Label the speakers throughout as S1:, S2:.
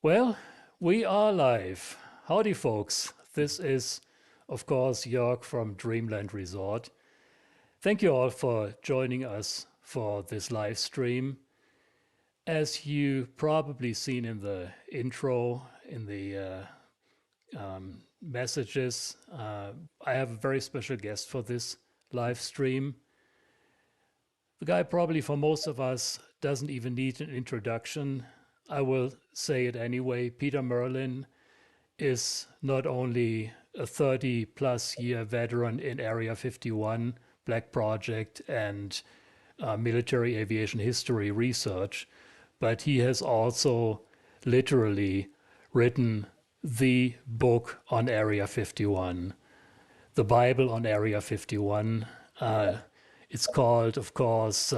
S1: Well, we are live. Howdy, folks. This is, of course, Jörg from Dreamland Resort. Thank you all for joining us for this live stream. As you probably seen in the intro, in the messages, I have a very special guest for this live stream. The guy probably for most of us doesn't even need an introduction. I will say it anyway. Peter Merlin is not only a 30-plus year veteran in Area 51, Black Project, and military aviation history research, but he has also literally written the book on Area 51, the Bible on Area 51. It's called, of course,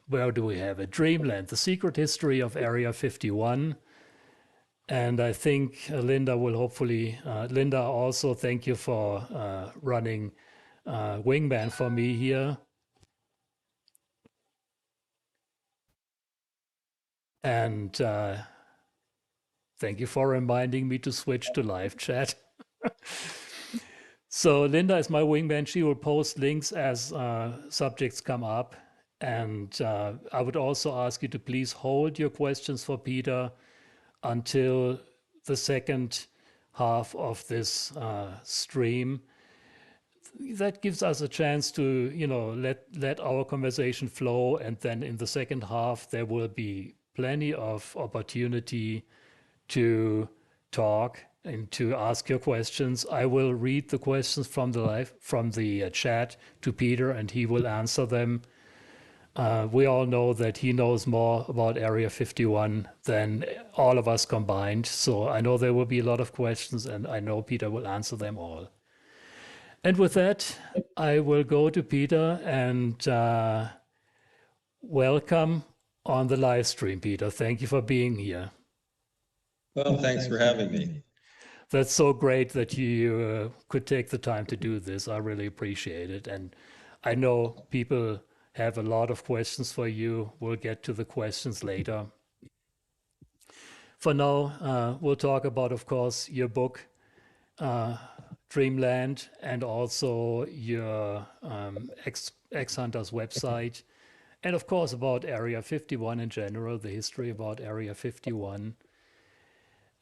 S1: where do we have it? Dreamland, The Secret History of Area 51. And I think Linda will hopefully, Linda also, thank you for running Wingman for me here. And thank you for reminding me to switch to live chat. So Linda is my wingman. She will post links as subjects come up. And I would also ask you to please hold your questions for Peter until the second half of this stream. That gives us a chance to, let our conversation flow. And then in the second half, there will be plenty of opportunity to talk and to ask your questions. I will read the questions from the chat to Peter, and he will answer them. We all know that he knows more about Area 51 than all of us combined. So I know there will be a lot of questions, and I know Peter will answer them all. And with that, I will go to Peter and welcome on the live stream, Peter. Thank you for being here.
S2: Well, thanks for having me.
S1: That's so great that you could take the time to do this. I really appreciate it. And I know people have a lot of questions for you. We'll get to the questions later. For now, we'll talk about, of course, your book, Dreamland, and also your X-Hunters website. And of course, about Area 51 in general, the history about Area 51.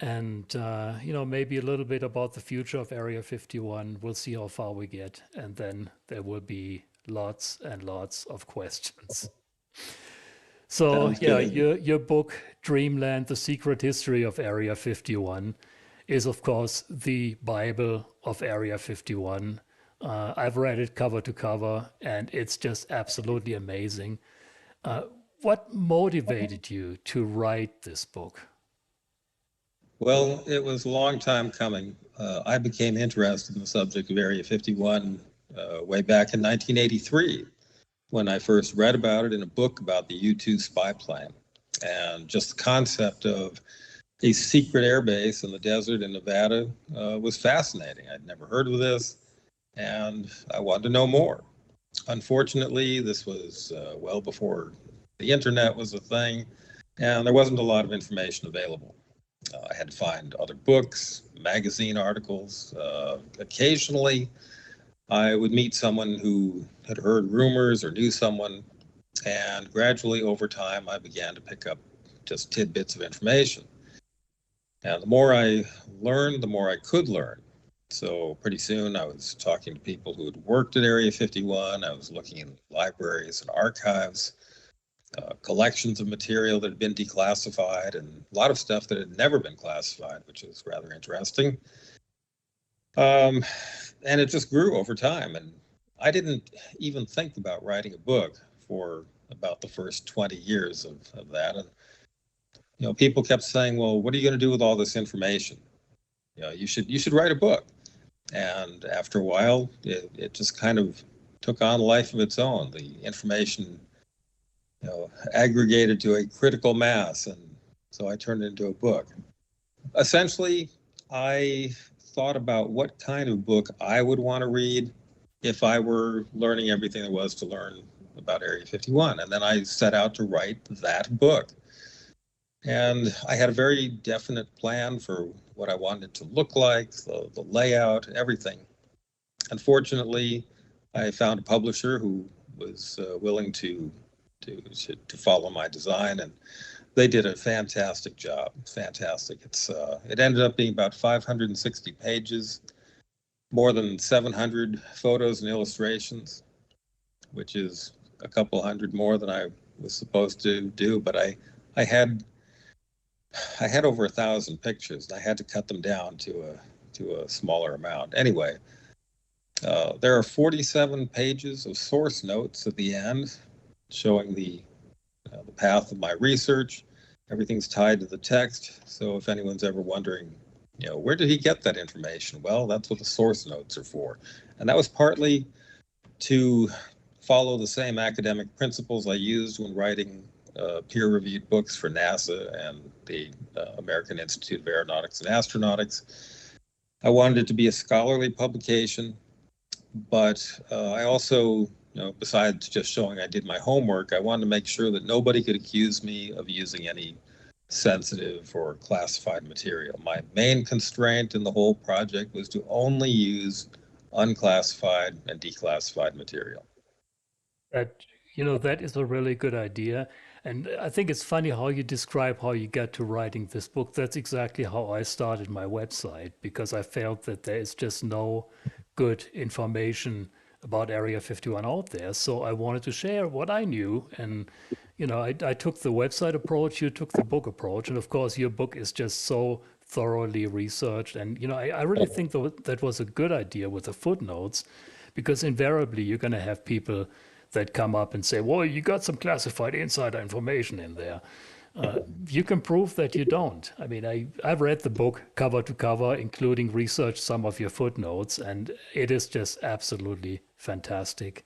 S1: And, maybe a little bit about the future of Area 51. We'll see how far we get. And then there will be lots and lots of questions. So, your book, Dreamland, The Secret History of Area 51, is, of course, the Bible of Area 51. I've read it cover to cover, and it's just absolutely amazing. What motivated you to write this book?
S2: Well, it was a long time coming. I became interested in the subject of Area 51 way back in 1983 when I first read about it in a book about the U-2 spy plane. And just the concept of a secret airbase in the desert in Nevada was fascinating. I'd never heard of this, and I wanted to know more. Unfortunately, this was well before the internet was a thing, and there wasn't a lot of information available. I had to find other books, magazine articles. Occasionally, I would meet someone who had heard rumors or knew someone, and gradually over time, I began to pick up just tidbits of information. And the more I learned, the more I could learn. So pretty soon I was talking to people who had worked at Area 51. I was looking in libraries and archives, collections of material that had been declassified, and a lot of stuff that had never been classified, which is rather interesting. And it just grew over time. And I didn't even think about writing a book for about the first 20 years of that. And people kept saying, well, what are you going to do with all this information? You should write a book. And after a while, it just kind of took on a life of its own. The information, aggregated to a critical mass, and so I turned it into a book. Essentially, I thought about what kind of book I would want to read if I were learning everything there was to learn about Area 51, and then I set out to write that book. And I had a very definite plan for what I wanted it to look like, the layout, everything. Unfortunately, I found a publisher who was willing to follow my design, and they did a fantastic job. Fantastic. It ended up being about 560 pages, more than 700 photos and illustrations, which is a couple hundred more than I was supposed to do. But I had over 1,000 pictures. And I had to cut them down to a smaller amount. Anyway, there are 47 pages of source notes at the end, showing the path of my research. Everything's tied to the text. So if anyone's ever wondering, where did he get that information? Well, that's what the source notes are for. And that was partly to follow the same academic principles I used when writing peer-reviewed books for NASA and the American Institute of Aeronautics and Astronautics. I wanted it to be a scholarly publication, but I also, besides just showing I did my homework, I wanted to make sure that nobody could accuse me of using any sensitive or classified material. My main constraint in the whole project was to only use unclassified and declassified material.
S1: That is a really good idea. And I think it's funny how you describe how you got to writing this book. That's exactly how I started my website, because I felt that there is just no good information about Area 51 out there. So I wanted to share what I knew. And, I took the website approach, you took the book approach. And of course, your book is just so thoroughly researched. And, I really think that was a good idea with the footnotes, because invariably you're going to have people that come up and say, well, you got some classified insider information in there. You can prove that you don't. I mean, I've read the book cover to cover, including researched some of your footnotes, and it is just absolutely fantastic.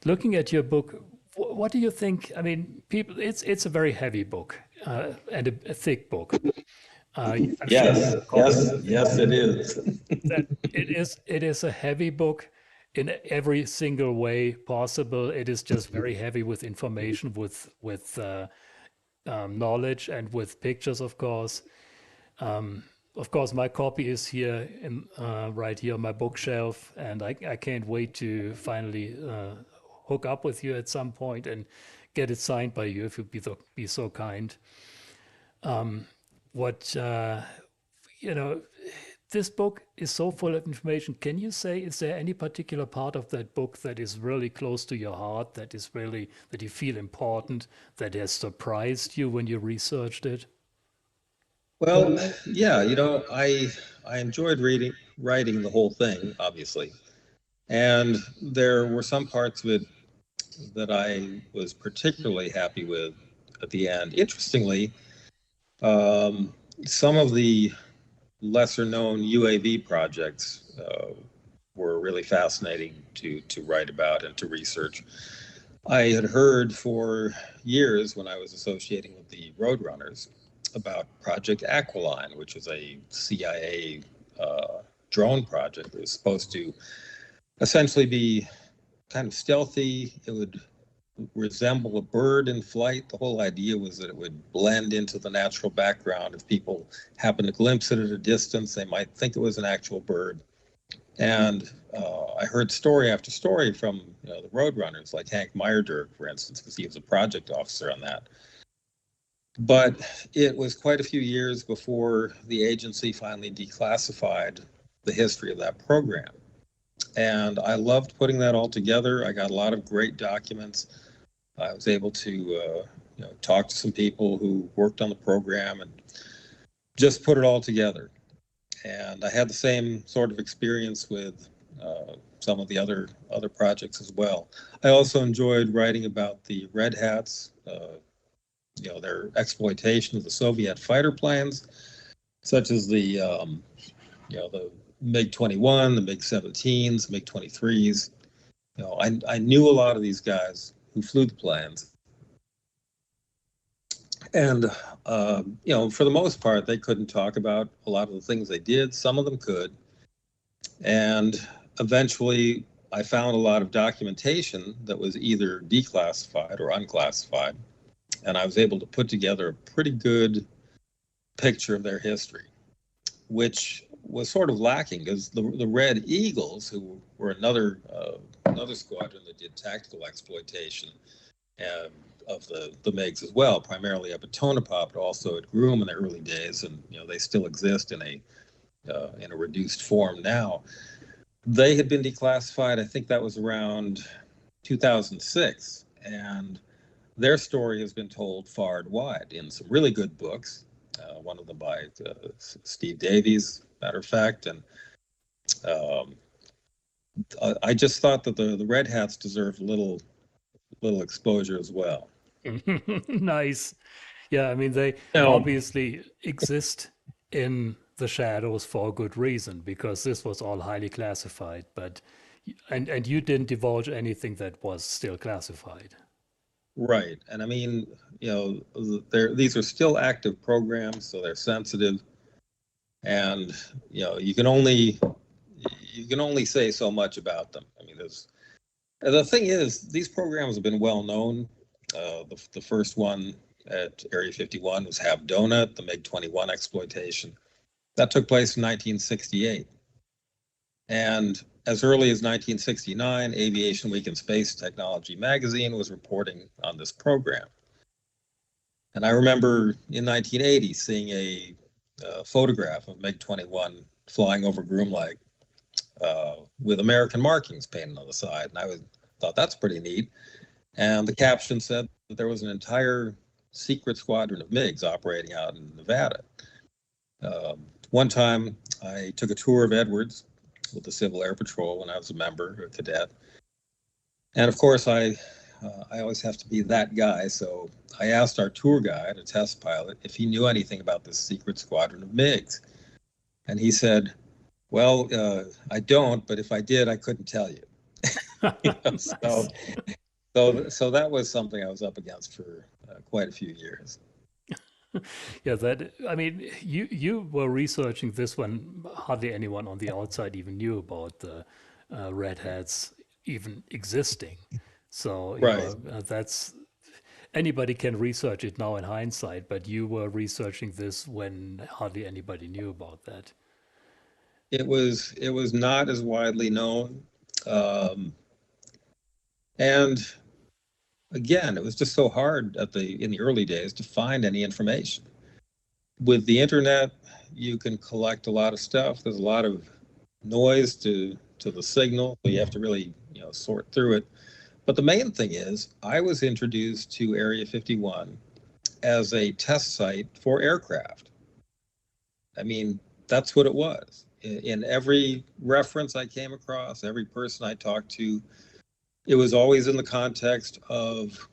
S1: Looking at your book, what do you think? I mean, it's a very heavy book and a thick book. I've shared
S2: Yes,
S1: a copy
S2: yes, yes, it is.
S1: that it is a heavy book in every single way possible. It is just very heavy with information, with knowledge, and with pictures, of course. Of course, my copy is here in right here on my bookshelf, and I can't wait to finally hook up with you at some point and get it signed by you if you'd be so kind. What this book is so full of information. Can you say, is there any particular part of that book that is really close to your heart, that you feel important, that has surprised you when you researched it?
S2: Well, yeah, I enjoyed writing the whole thing, obviously. And there were some parts of it that I was particularly happy with at the end. Interestingly, some of the lesser known UAV projects were really fascinating to write about and to research. I had heard for years, when I was associating with the Roadrunners, about Project Aquiline, which was a CIA drone project that was supposed to essentially be kind of stealthy. It would resemble a bird in flight. The whole idea was that it would blend into the natural background. If people happened to glimpse it at a distance, they might think it was an actual bird. And I heard story after story from the Roadrunners, like Hank Meyerdirk, for instance, because he was a project officer on that. But it was quite a few years before the agency finally declassified the history of that program. And I loved putting that all together. I got a lot of great documents. I was able to talk to some people who worked on the program and just put it all together. And I had the same sort of experience with some of the other projects as well. I also enjoyed writing about the Red Hats, their exploitation of the Soviet fighter planes, such as the MiG-21, the MiG-17s, the MiG-23s. I knew a lot of these guys who flew the planes. And, for the most part, they couldn't talk about a lot of the things they did. Some of them could. And eventually, I found a lot of documentation that was either declassified or unclassified. and I was able to put together a pretty good picture of their history, which was sort of lacking because the Red Eagles, who were another squadron that did tactical exploitation uh, of the MiGs as well, primarily up at Tonopah, but also at Groom in the early days, and they still exist in a reduced form now. They had been declassified. I think that was around 2006, and their story has been told far and wide in some really good books. One of them by Steve Davies, matter of fact, and um, I just thought that the Red Hats deserved a little exposure as well.
S1: Nice. Yeah, I mean, they
S2: Now,
S1: obviously exist in the shadows for a good reason because this was all highly classified, but and you didn't divulge anything that was still classified.
S2: right, and I mean, these are still active programs, so they're sensitive, and you can only say so much about them. I mean, the thing is, these programs have been well known. The first one at Area 51 was Have Donut, the MiG-21 exploitation. That took place in 1968. And as early as 1969, Aviation Week and Space Technology magazine was reporting on this program. And I remember in 1980 seeing a photograph of MiG-21 flying over Groom Lake with American markings painted on the side. And thought that's pretty neat. And the caption said that there was an entire secret squadron of MiGs operating out in Nevada. One time I took a tour of Edwards with the Civil Air Patrol when I was a member, a cadet. And of course, I always have to be that guy. So I asked our tour guide, a test pilot, if he knew anything about this secret squadron of MiGs. And he said, well, I don't, but if I did, I couldn't tell you.
S1: Nice.
S2: So that was something I was up against for quite a few years.
S1: Yeah, that I mean, you were researching this when hardly anyone on the outside even knew about the Red Hats even existing. So,
S2: Right.
S1: that's anybody can research it now in hindsight, but you were researching this when hardly anybody knew about that.
S2: It was not as widely known, um, and again, it was just so hard in the early days to find any information. With the internet, you can collect a lot of stuff. There's a lot of noise to the signal, so you have to really sort through it. But the main thing is, I was introduced to Area 51 as a test site for aircraft. I mean, that's what it was. In every reference I came across, every person I talked to, it was always in the context of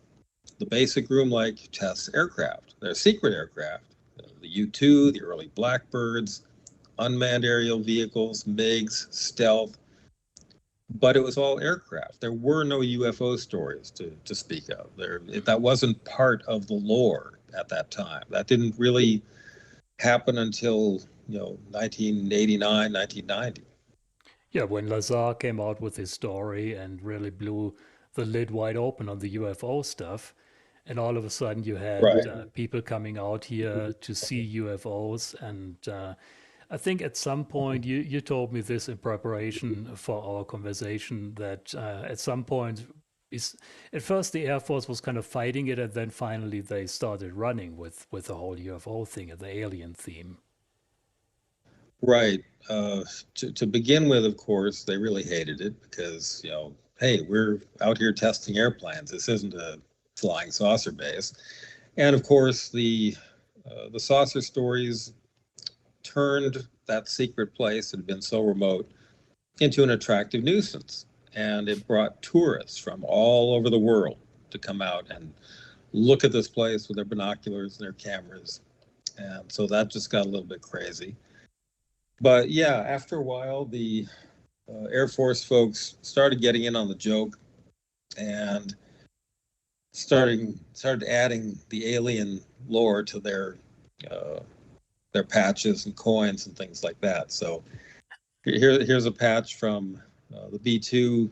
S2: the basic room-like test aircraft. They're secret aircraft, the U-2, the early Blackbirds, unmanned aerial vehicles, MiGs, stealth, but it was all aircraft. There were no UFO stories to speak of. That wasn't part of the lore at that time. That didn't really happen until 1989, 1990.
S1: Yeah, when Lazar came out with his story and really blew the lid wide open on the UFO stuff, and all of a sudden you had
S2: Right.
S1: people coming out here to see UFOs. And I think at some point you told me this in preparation for our conversation that at some point is at first the Air Force was kind of fighting it, and then finally they started running with the whole UFO thing and the alien theme.
S2: Right. To begin with, of course, they really hated it because, hey, we're out here testing airplanes. This isn't a flying saucer base. And of course, the saucer stories turned that secret place that had been so remote into an attractive nuisance. And it brought tourists from all over the world to come out and look at this place with their binoculars and their cameras. And so that just got a little bit crazy. But yeah, after a while, the Air Force folks started getting in on the joke and started adding the alien lore to their patches and coins and things like that. So here's a patch from the B-2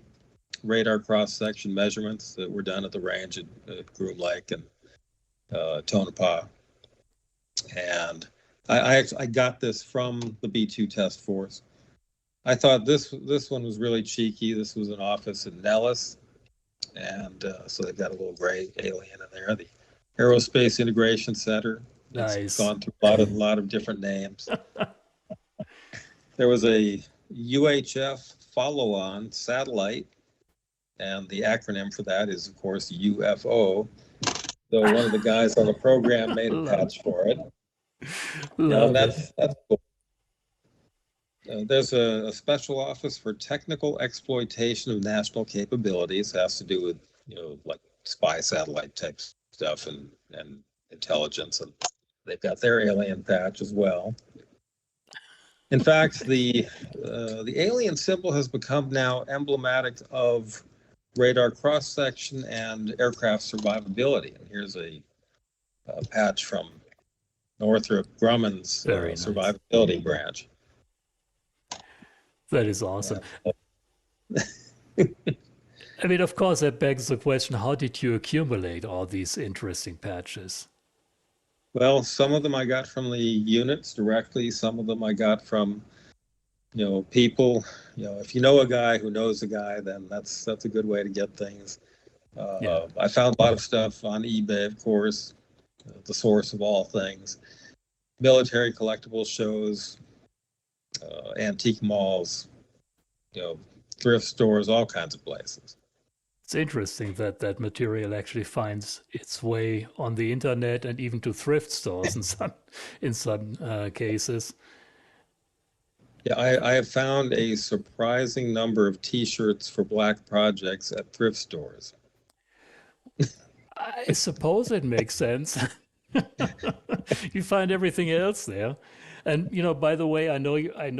S2: radar cross section measurements that were done at the range at Groom Lake, and Tonopah. And I got this from the B-2 Task Force. I thought this one was really cheeky. This was an office in Nellis, and so they've got a little gray alien in there. The Aerospace Integration Center. It's
S1: Nice.
S2: gone through a lot of different names. There was a UHF follow-on satellite, and the acronym for that is, of course, UFO. So one of the guys on the program made a patch for it.
S1: Love
S2: that's cool. There's a special office for technical exploitation of national capabilities. It has to do with, like spy satellite type stuff and intelligence. And they've got their alien patch as well. In fact, the alien symbol has become now emblematic of radar cross-section and aircraft survivability. And here's a patch from Northrop Grumman's
S1: Very nice.
S2: survivability branch.
S1: That is awesome. I mean, of course, that begs the question, how did you accumulate all these interesting patches?
S2: Well, some of them I got from the units directly. Some of them I got from, people. If you know a guy who knows a guy, then that's a good way to get things.
S1: Yeah.
S2: I found a lot of stuff on eBay, of course, the source of all things. Military collectible shows, antique malls, thrift stores, all kinds of places.
S1: It's interesting that that material actually finds its way on the internet and even to thrift stores in some cases.
S2: Yeah, I have found a surprising number of T-shirts for black projects at thrift stores.
S1: I suppose it makes sense. You find everything else there. And by the way, I know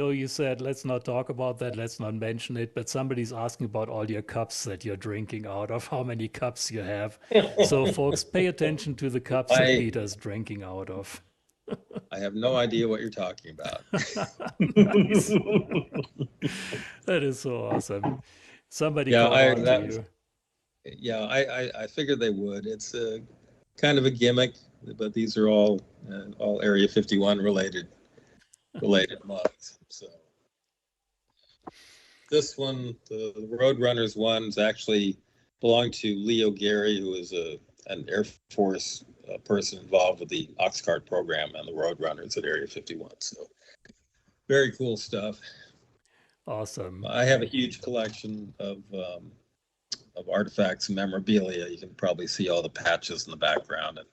S1: you said let's not talk about that, let's not mention it, but somebody's asking about all your cups that you're drinking out of, how many cups you have. So folks, pay attention to the cups that Peter's drinking out of.
S2: I have no idea what you're talking about.
S1: Nice. That is so awesome. Somebody caught on to you.
S2: Yeah, I figured they would. It's a kind of a gimmick, but these are all Area 51 related mugs. So this one, the Roadrunners one's actually belonged to Leo Gary, who is an Air Force person involved with the Oxcart program and the Roadrunners at Area 51. So very cool stuff.
S1: Awesome.
S2: I have a huge collection of artifacts and memorabilia. You can probably see all the patches in the background and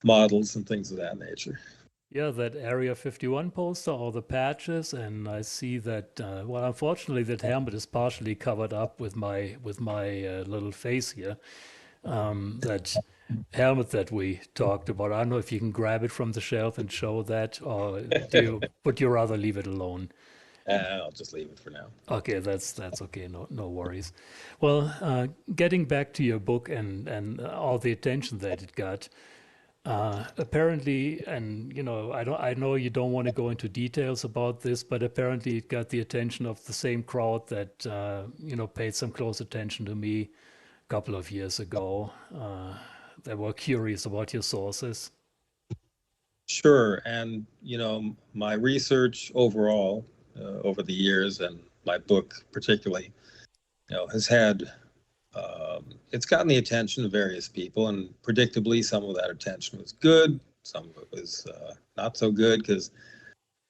S2: models and things of that nature.
S1: Yeah, that Area 51 poster, all the patches, and I see that. Well, unfortunately, that helmet is partially covered up with my little face here. That helmet that we talked about. I don't know if you can grab it from the shelf and show that, or would you rather leave it alone?
S2: I'll just leave it for now.
S1: Okay, that's okay. No worries. Well, getting back to your book and all the attention that it got. Apparently, and I know you don't want to go into details about this, but apparently it got the attention of the same crowd that paid some close attention to me a couple of years ago. They were curious about your sources.
S2: Sure, and my research overall over the years, and my book particularly, has had it's gotten the attention of various people, and predictably, some of that attention was good, some of it was not so good, because,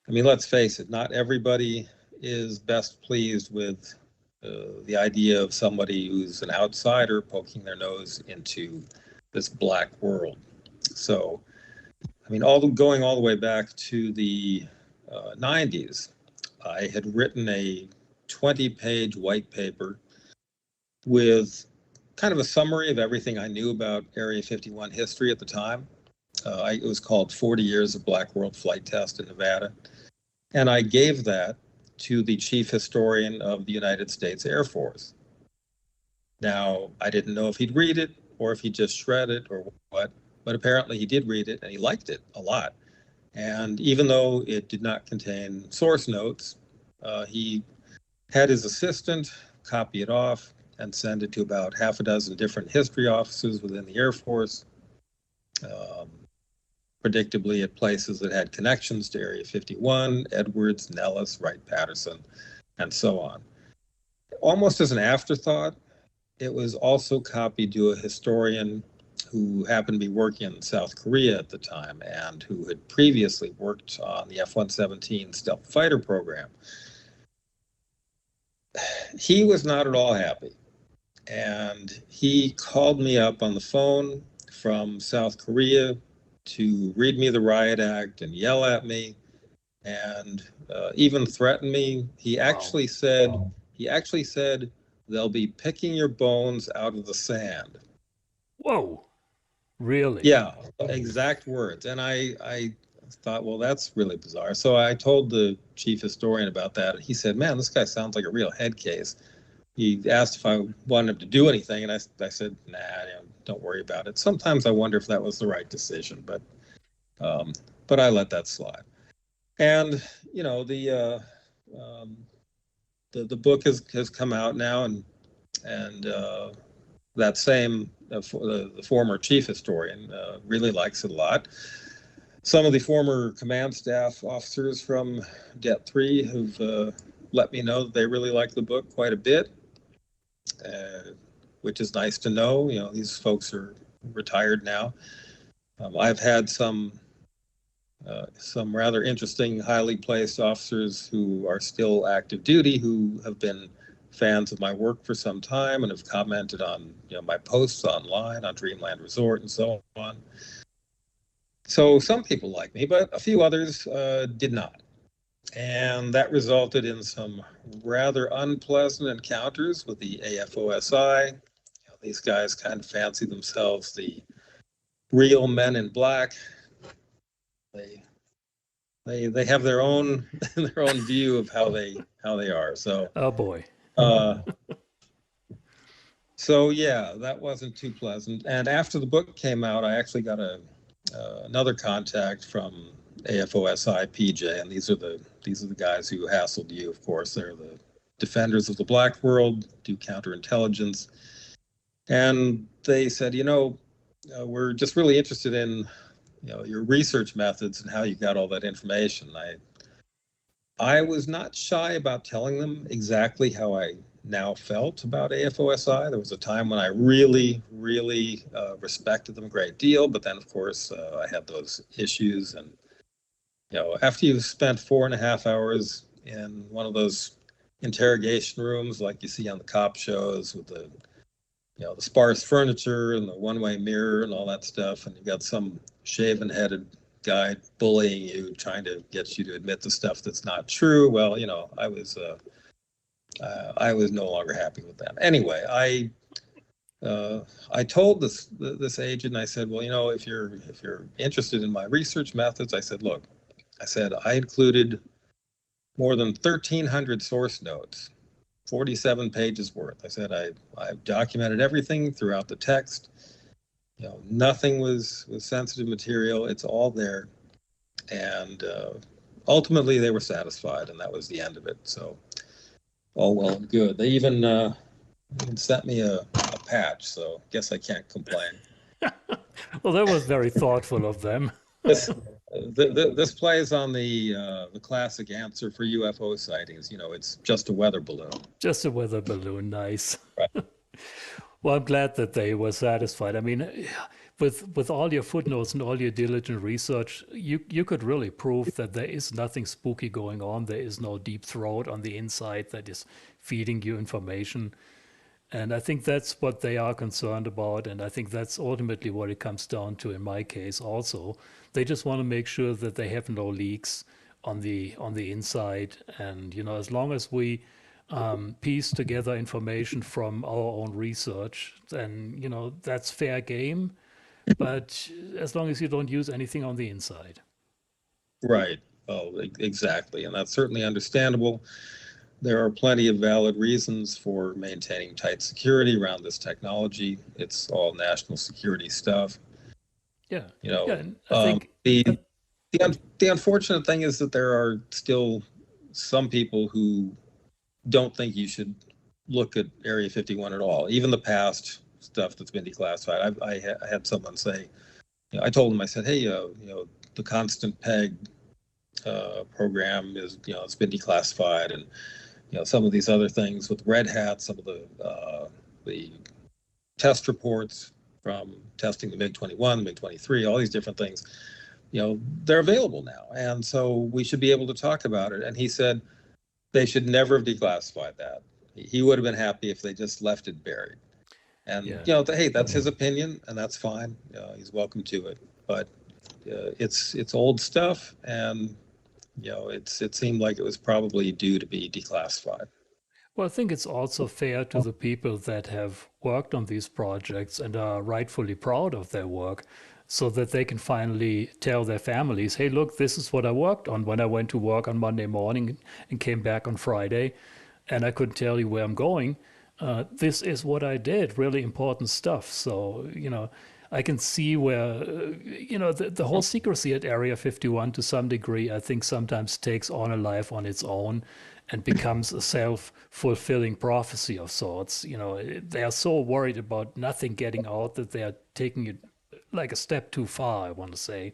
S2: let's face it, not everybody is best pleased with the idea of somebody who's an outsider poking their nose into this black world. So, going all the way back to the 90s, I had written a 20-page white paper with kind of a summary of everything I knew about Area 51 history at the time. It was called 40 Years of Black World Flight Test in Nevada. And I gave that to the chief historian of the United States Air Force. Now, I didn't know if he'd read it or if he just shred it or what, but apparently he did read it and he liked it a lot. And even though it did not contain source notes, he had his assistant copy it off and send it to about half a dozen different history offices within the Air Force. predictably at places that had connections to Area 51, Edwards, Nellis, Wright-Patterson, and so on. Almost as an afterthought, it was also copied to a historian who happened to be working in South Korea at the time and who had previously worked on the F-117 stealth fighter program. He was not at all happy. And he called me up on the phone from South Korea to read me the riot act and yell at me and even threaten me. He actually said, they'll be picking your bones out of the sand.
S1: Whoa, really?
S2: Yeah, exact words. And I thought, well, that's really bizarre. So I told the chief historian about that. He said, man, this guy sounds like a real head case. He asked if I wanted him to do anything, and I said, nah, don't worry about it. Sometimes I wonder if that was the right decision, but I let that slide. And the book has come out now, and that same the former chief historian really likes it a lot. Some of the former command staff officers from Det 3 have let me know that they really like the book quite a bit. Which is nice to know. These folks are retired now. I've had some rather interesting, highly placed officers who are still active duty who have been fans of my work for some time and have commented on my posts online on Dreamland Resort and so on. So some people like me, but a few others did not. And that resulted in some rather unpleasant encounters with the AFOSI. These guys kind of fancy themselves the real men in black. They have their own view of how they are. So
S1: Oh boy.
S2: So yeah, that wasn't too pleasant. And after the book came out, I actually got another contact from AFOSI PJ, and these are the guys who hassled you. Of course, they're the defenders of the black world, do counterintelligence, and they said, we're just really interested in your research methods and how you got all that information. I was not shy about telling them exactly how I now felt about AFOSI. There was a time when I really, really respected them a great deal, but then of course I had those issues. And after you've spent 4.5 hours in one of those interrogation rooms like you see on the cop shows with the sparse furniture and the one-way mirror and all that stuff, and you've got some shaven-headed guy bullying you, trying to get you to admit the stuff that's not true. Well, I was no longer happy with that. Anyway, I told this agent, I said, well, if you're interested in my research methods, I said, look, I included more than 1,300 source notes, 47 pages worth. I said I've documented everything throughout the text. Nothing was sensitive material. It's all there. And ultimately, they were satisfied, and that was the end of it. So, all well and good. They even sent me a patch, so I guess I can't complain.
S1: Well, that was very thoughtful of them.
S2: This plays on the classic answer for UFO sightings. It's just a weather balloon.
S1: Just a weather balloon, nice.
S2: Right.
S1: Well, I'm glad that they were satisfied. I mean, with all your footnotes and all your diligent research, you could really prove that there is nothing spooky going on. There is no deep throat on the inside that is feeding you information. And I think that's what they are concerned about. And I think that's ultimately what it comes down to in my case also. They just want to make sure that they have no leaks on the inside. And, as long as we piece together information from our own research, then, that's fair game. But as long as you don't use anything on the inside.
S2: Right. Oh, exactly. And that's certainly understandable. There are plenty of valid reasons for maintaining tight security around this technology. It's all national security stuff.
S1: Yeah.
S2: And
S1: I think
S2: the unfortunate thing is that there are still some people who don't think you should look at Area 51 at all, even the past stuff that's been declassified. I had someone say, I told him, I said, hey, the constant peg program is, it's been declassified, and some of these other things with Red Hat, some of the test reports from testing the MiG-21, MiG-23, all these different things, they're available now, and so we should be able to talk about it. And he said they should never have declassified that. He would have been happy if they just left it buried. And hey, that's his opinion, and that's fine. He's welcome to it. But it's old stuff, and it seemed like it was probably due to be declassified.
S1: Well, I think it's also fair to the people that have worked on these projects and are rightfully proud of their work, so that they can finally tell their families, hey, look, this is what I worked on when I went to work on Monday morning and came back on Friday, and I couldn't tell you where I'm going. This is what I did, really important stuff. So, I can see where, the whole secrecy at Area 51 to some degree, I think sometimes takes on a life on its own and becomes a self-fulfilling prophecy of sorts. They are so worried about nothing getting out that they are taking it like a step too far, I want to say.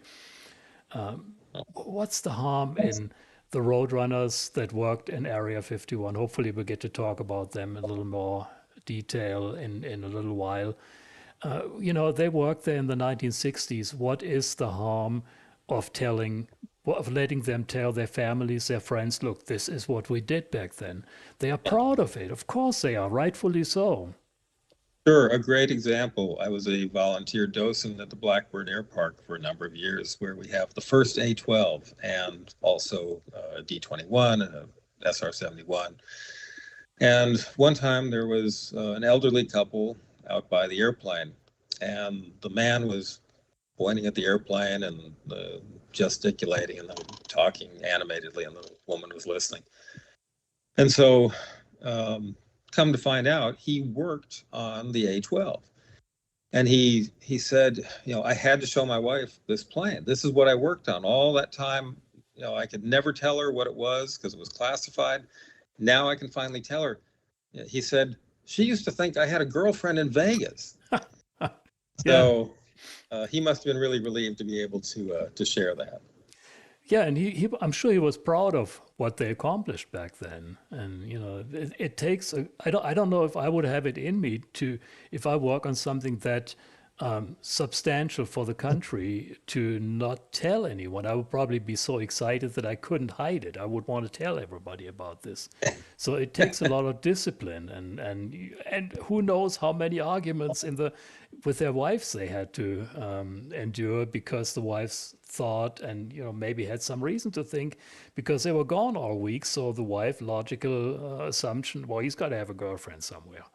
S1: What's the harm in the roadrunners that worked in Area 51? Hopefully, we'll get to talk about them in a little more detail in a little while. They worked there in the 1960s. What is the harm of letting them tell their families, their friends, look, this is what we did back then? They are proud of it. Of course they are, rightfully so.
S2: Sure. A great example. I was a volunteer docent at the Blackbird Air Park for a number of years, where we have the first A-12 and also a D-21 and a SR-71. And one time there was an elderly couple out by the airplane, and the man was pointing at the airplane and gesticulating and talking animatedly, and the woman was listening. And so come to find out, he worked on the A-12. And he said, I had to show my wife this plane. This is what I worked on all that time. I could never tell her what it was because it was classified. Now I can finally tell her. He said, she used to think I had a girlfriend in Vegas. So he must have been really relieved to be able to share that.
S1: Yeah, and I'm sure he was proud of what they accomplished back then. And it takes I don't know if I would have it in me if I work on something that substantial for the country, to not tell anyone. I would probably be so excited that I couldn't hide it. I would want to tell everybody about this. So it takes a lot of discipline, and who knows how many arguments with their wives they had to endure, because the wives thought, and maybe had some reason to think, because they were gone all week. So the wife, logical assumption, well, he's got to have a girlfriend somewhere.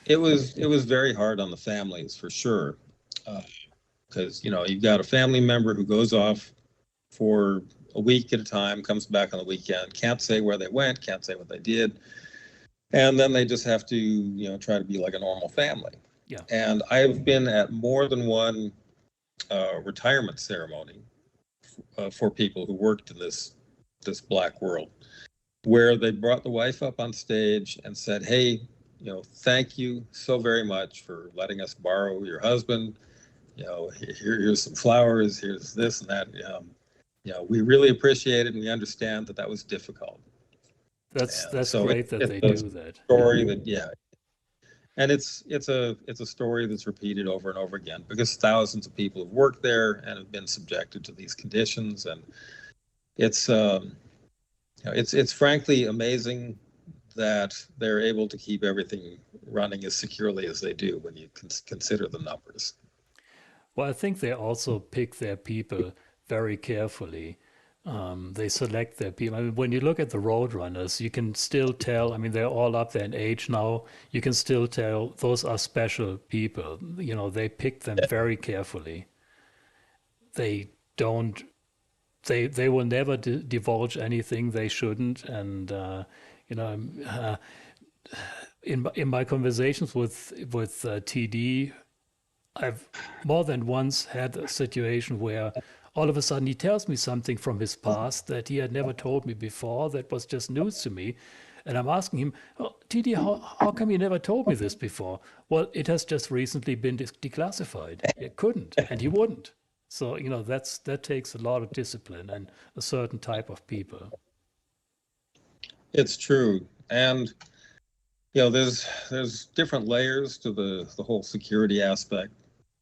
S2: It was very hard on the families, for sure, because you've got a family member who goes off for a week at a time, comes back on the weekend, can't say where they went, can't say what they did, and then they just have to try to be like a normal family.
S1: Yeah.
S2: And I've been at more than one retirement ceremony for people who worked in this black world, where they brought the wife up on stage and said, hey, thank you so very much for letting us borrow your husband. Here's some flowers, here's this and that. We really appreciate it, and we understand that was difficult.
S1: That's great that they do that.
S2: Story that and it's a story that's repeated over and over again, because thousands of people have worked there and have been subjected to these conditions, and it's frankly amazing that they're able to keep everything running as securely as they do when you consider the numbers.
S1: Well, I think they also pick their people very carefully. They select their people. I mean, when you look at the roadrunners, you can still tell, they're all up there in age now. You can still tell those are special people. They pick them very carefully. They don't, they will never divulge anything they shouldn't. And, in my conversations with TD, I've more than once had a situation where all of a sudden he tells me something from his past that he had never told me before, that was just news to me. And I'm asking him, oh, TD, how come you never told me this before? Well, it has just recently been declassified. It couldn't, and he wouldn't. So, that takes a lot of discipline and a certain type of people.
S2: It's true. And there's different layers to the whole security aspect.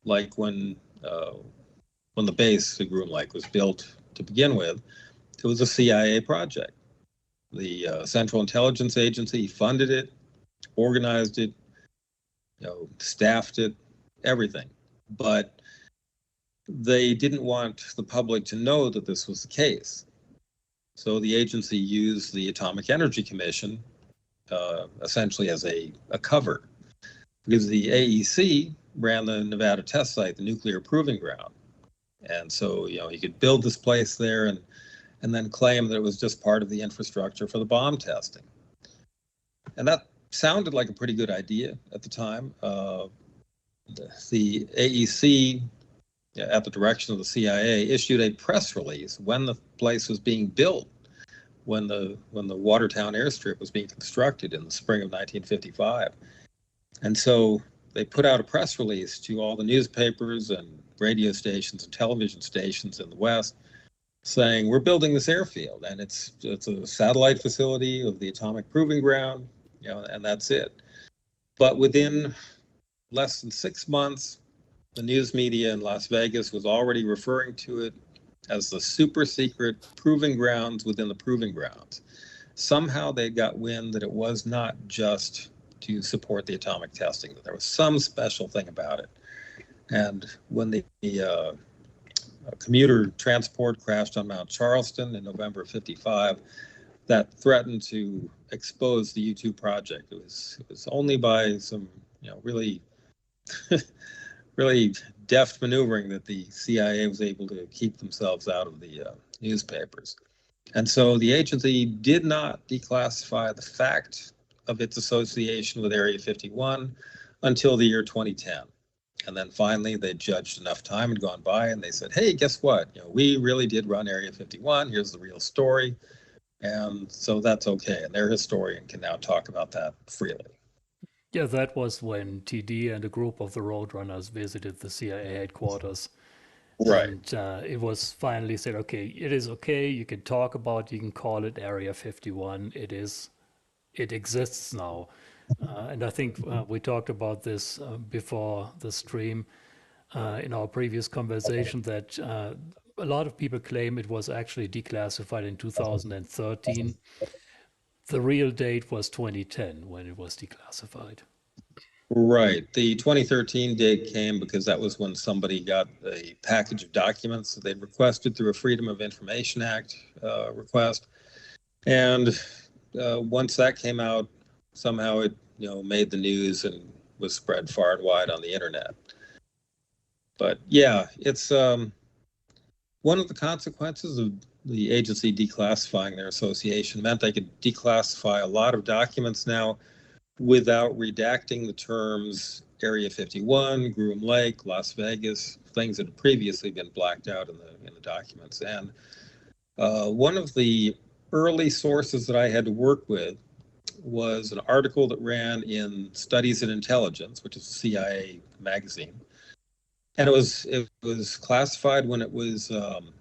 S2: Like when the base at Groom Lake was built to begin with, it was a CIA project. The Central Intelligence Agency funded it, organized it, staffed it, everything. But they didn't want the public to know that this was the case. So the agency used the Atomic Energy Commission essentially as a cover, because the AEC ran the Nevada test site, the nuclear proving ground. And so, you could build this place there and then claim that it was just part of the infrastructure for the bomb testing. And that sounded like a pretty good idea at the time. The AEC, at the direction of the CIA, issued a press release when the place was being built, when the Watertown airstrip was being constructed in the spring of 1955. And so they put out a press release to all the newspapers and radio stations and television stations in the West saying, we're building this airfield, and it's a satellite facility of the atomic proving ground, and that's it. But within less than 6 months, the news media in Las Vegas was already referring to it as the super secret proving grounds within the proving grounds. Somehow they got wind that it was not just to support the atomic testing, that there was some special thing about it. And when the commuter transport crashed on Mount Charleston in November of '55, that threatened to expose the U-2 project. It was only by some, really, really deft maneuvering that the CIA was able to keep themselves out of the newspapers. And so the agency did not declassify the fact of its association with Area 51 until the year 2010. And then finally, they judged enough time had gone by, and they said, hey, guess what? We really did run Area 51. Here's the real story. And so that's okay. And their historian can now talk about that freely.
S1: Yeah, that was when TD and a group of the Roadrunners visited the CIA headquarters.
S2: Right.
S1: And it was finally said, okay, it is okay. You can talk about, you can call it Area 51. It exists now. And I think we talked about this before the stream in our previous conversation, that a lot of people claim it was actually declassified in 2013. The real date was 2010 when it was declassified.
S2: Right. The 2013 date came because that was when somebody got a package of documents that they'd requested through a Freedom of Information Act request. And once that came out, somehow it made the news and was spread far and wide on the internet. But yeah, it's one of the consequences of the agency declassifying their association meant they could declassify a lot of documents now without redacting the terms Area 51, Groom Lake, Las Vegas, things that had previously been blacked out in the documents. And one of the early sources that I had to work with was an article that ran in Studies in Intelligence, which is a CIA magazine. And it was classified when it was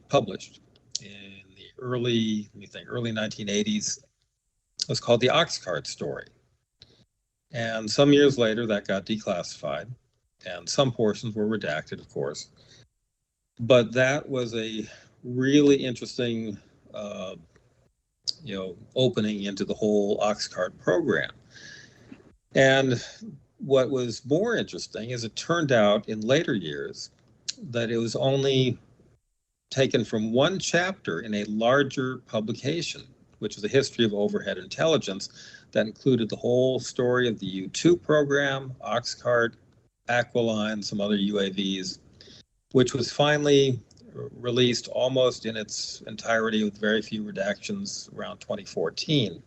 S2: published in the early 1980s. It was called the Oxcart Story. And some years later, that got declassified, and some portions were redacted, of course. But that was a really interesting, opening into the whole Oxcart program. And what was more interesting is it turned out in later years that it was only taken from one chapter in a larger publication, which is a history of overhead intelligence that included the whole story of the U-2 program, Oxcart, Aquiline, some other UAVs, which was finally released almost in its entirety with very few redactions around 2014.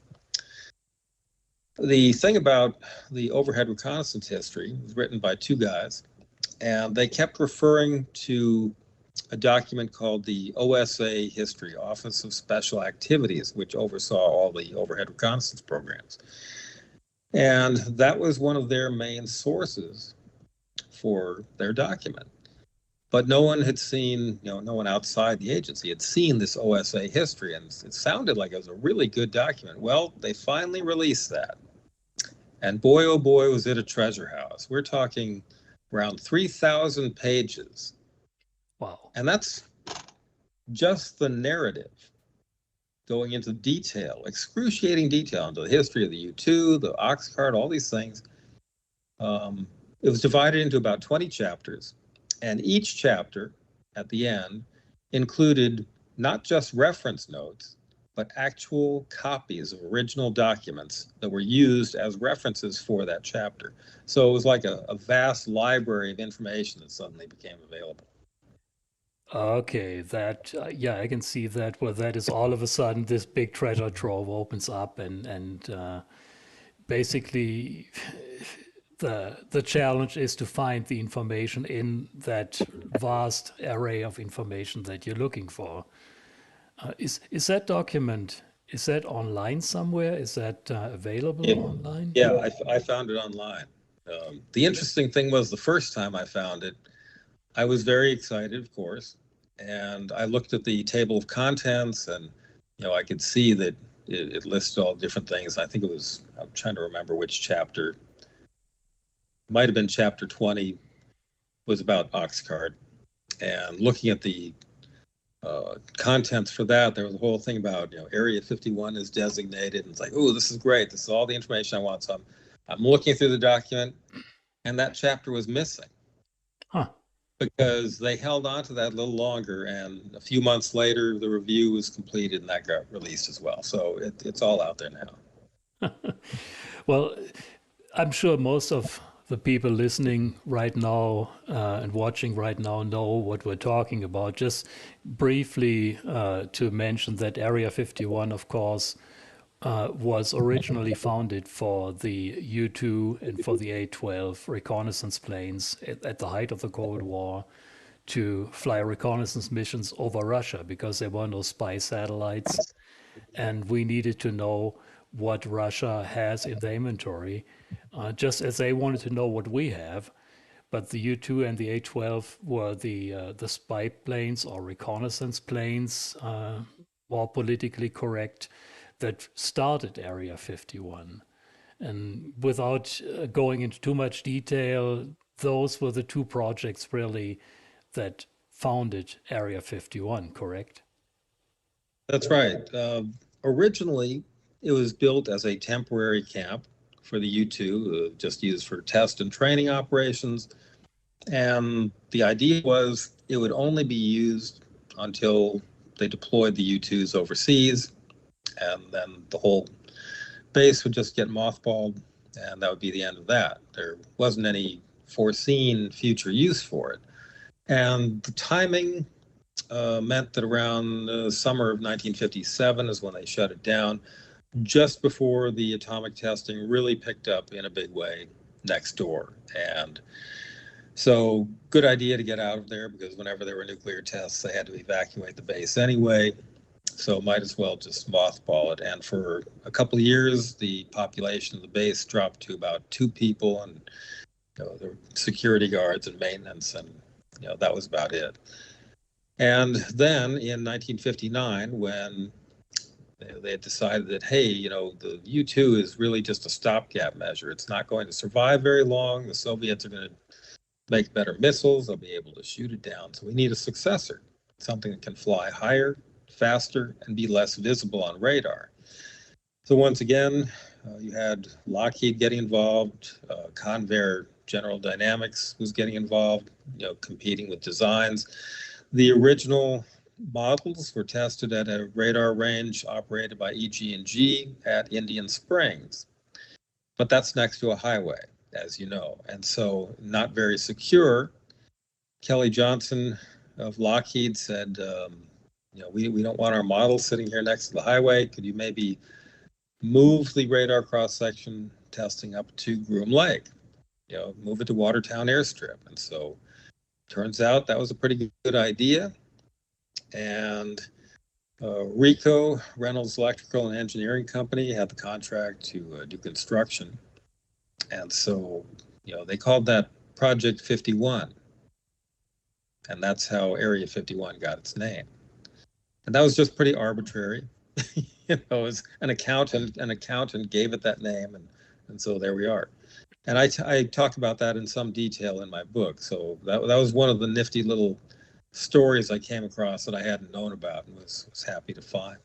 S2: The thing about the overhead reconnaissance history was written by two guys, and they kept referring to a document called the OSA History, Office of Special Activities, which oversaw all the overhead reconnaissance programs. And that was one of their main sources for their document. But no one had seen, no one outside the agency had seen this OSA history, and it sounded like it was a really good document. Well, they finally released that. And boy, oh boy, was it a treasure house. We're talking around 3,000 pages.
S1: Wow.
S2: And that's just the narrative, going into detail, excruciating detail into the history of the U-2, the ox cart, all these things. It was divided into about 20 chapters, and each chapter at the end included not just reference notes, but actual copies of original documents that were used as references for that chapter. So it was like a vast library of information that suddenly became available.
S1: Okay, that yeah, I can see that. Where that is all of a sudden this big treasure trove opens up, and basically the challenge is to find the information in that vast array of information that you're looking for. Is that document, is that online somewhere? Is that available
S2: It,
S1: online?
S2: yeah, I found it online. The interesting thing was the first time I found it, I was very excited, of course, and I looked at the table of contents, and I could see that it listed all different things. I think it was, I'm trying to remember which chapter. Might have been chapter 20, was about Oxcart. And looking at the contents for that, there was a whole thing about, Area 51 is designated, and it's like, oh, this is great. This is all the information I want. So I'm looking through the document, and that chapter was missing.
S1: Huh.
S2: Because they held on to that a little longer, and a few months later, the review was completed, and that got released as well. So it's all out there now.
S1: Well, I'm sure most of the people listening right now and watching right now know what we're talking about. Just briefly to mention that Area 51, of course, was originally founded for the U-2 and for the A-12 reconnaissance planes at the height of the Cold War to fly reconnaissance missions over Russia because there were no spy satellites, and we needed to know what Russia has in their inventory, just as they wanted to know what we have. But the U-2 and the A-12 were the spy planes or reconnaissance planes, more politically correct, that started Area 51. And without going into too much detail, those were the two projects really that founded Area 51, correct?
S2: That's right. Originally, it was built as a temporary camp for the U-2, just used for test and training operations. And the idea was it would only be used until they deployed the U-2s overseas, and then the whole base would just get mothballed, and that would be the end of that. There wasn't any foreseen future use for it. And the timing meant that around the summer of 1957 is when they shut it down, just before the atomic testing really picked up in a big way next door. And so, good idea to get out of there, because whenever there were nuclear tests, they had to evacuate the base anyway. So might as well just mothball it. And for a couple of years, the population of the base dropped to about 2 people, and the security guards and maintenance, and that was about it. And then in 1959, when they had decided that, hey, the U-2 is really just a stopgap measure. It's not going to survive very long. The Soviets are going to make better missiles. They'll be able to shoot it down. So we need a successor, something that can fly higher, faster, and be less visible on radar. So once again, you had Lockheed getting involved, Convair General Dynamics was getting involved, competing with designs. The original models were tested at a radar range operated by EG&G at Indian Springs, but that's next to a highway, as you know, and so not very secure. Kelly Johnson of Lockheed said, we don't want our models sitting here next to the highway. Could you maybe move the radar cross-section testing up to Groom Lake? Move it to Watertown Airstrip. And so Turns out that was a pretty good idea. And Rico, Reynolds Electrical and Engineering Company, had the contract to do construction. And so, they called that Project 51. And that's how Area 51 got its name. And that was just pretty arbitrary. It was an accountant gave it that name, and so there we are. And I talk about that in some detail in my book. So that was one of the nifty little stories I came across that I hadn't known about and was happy to find.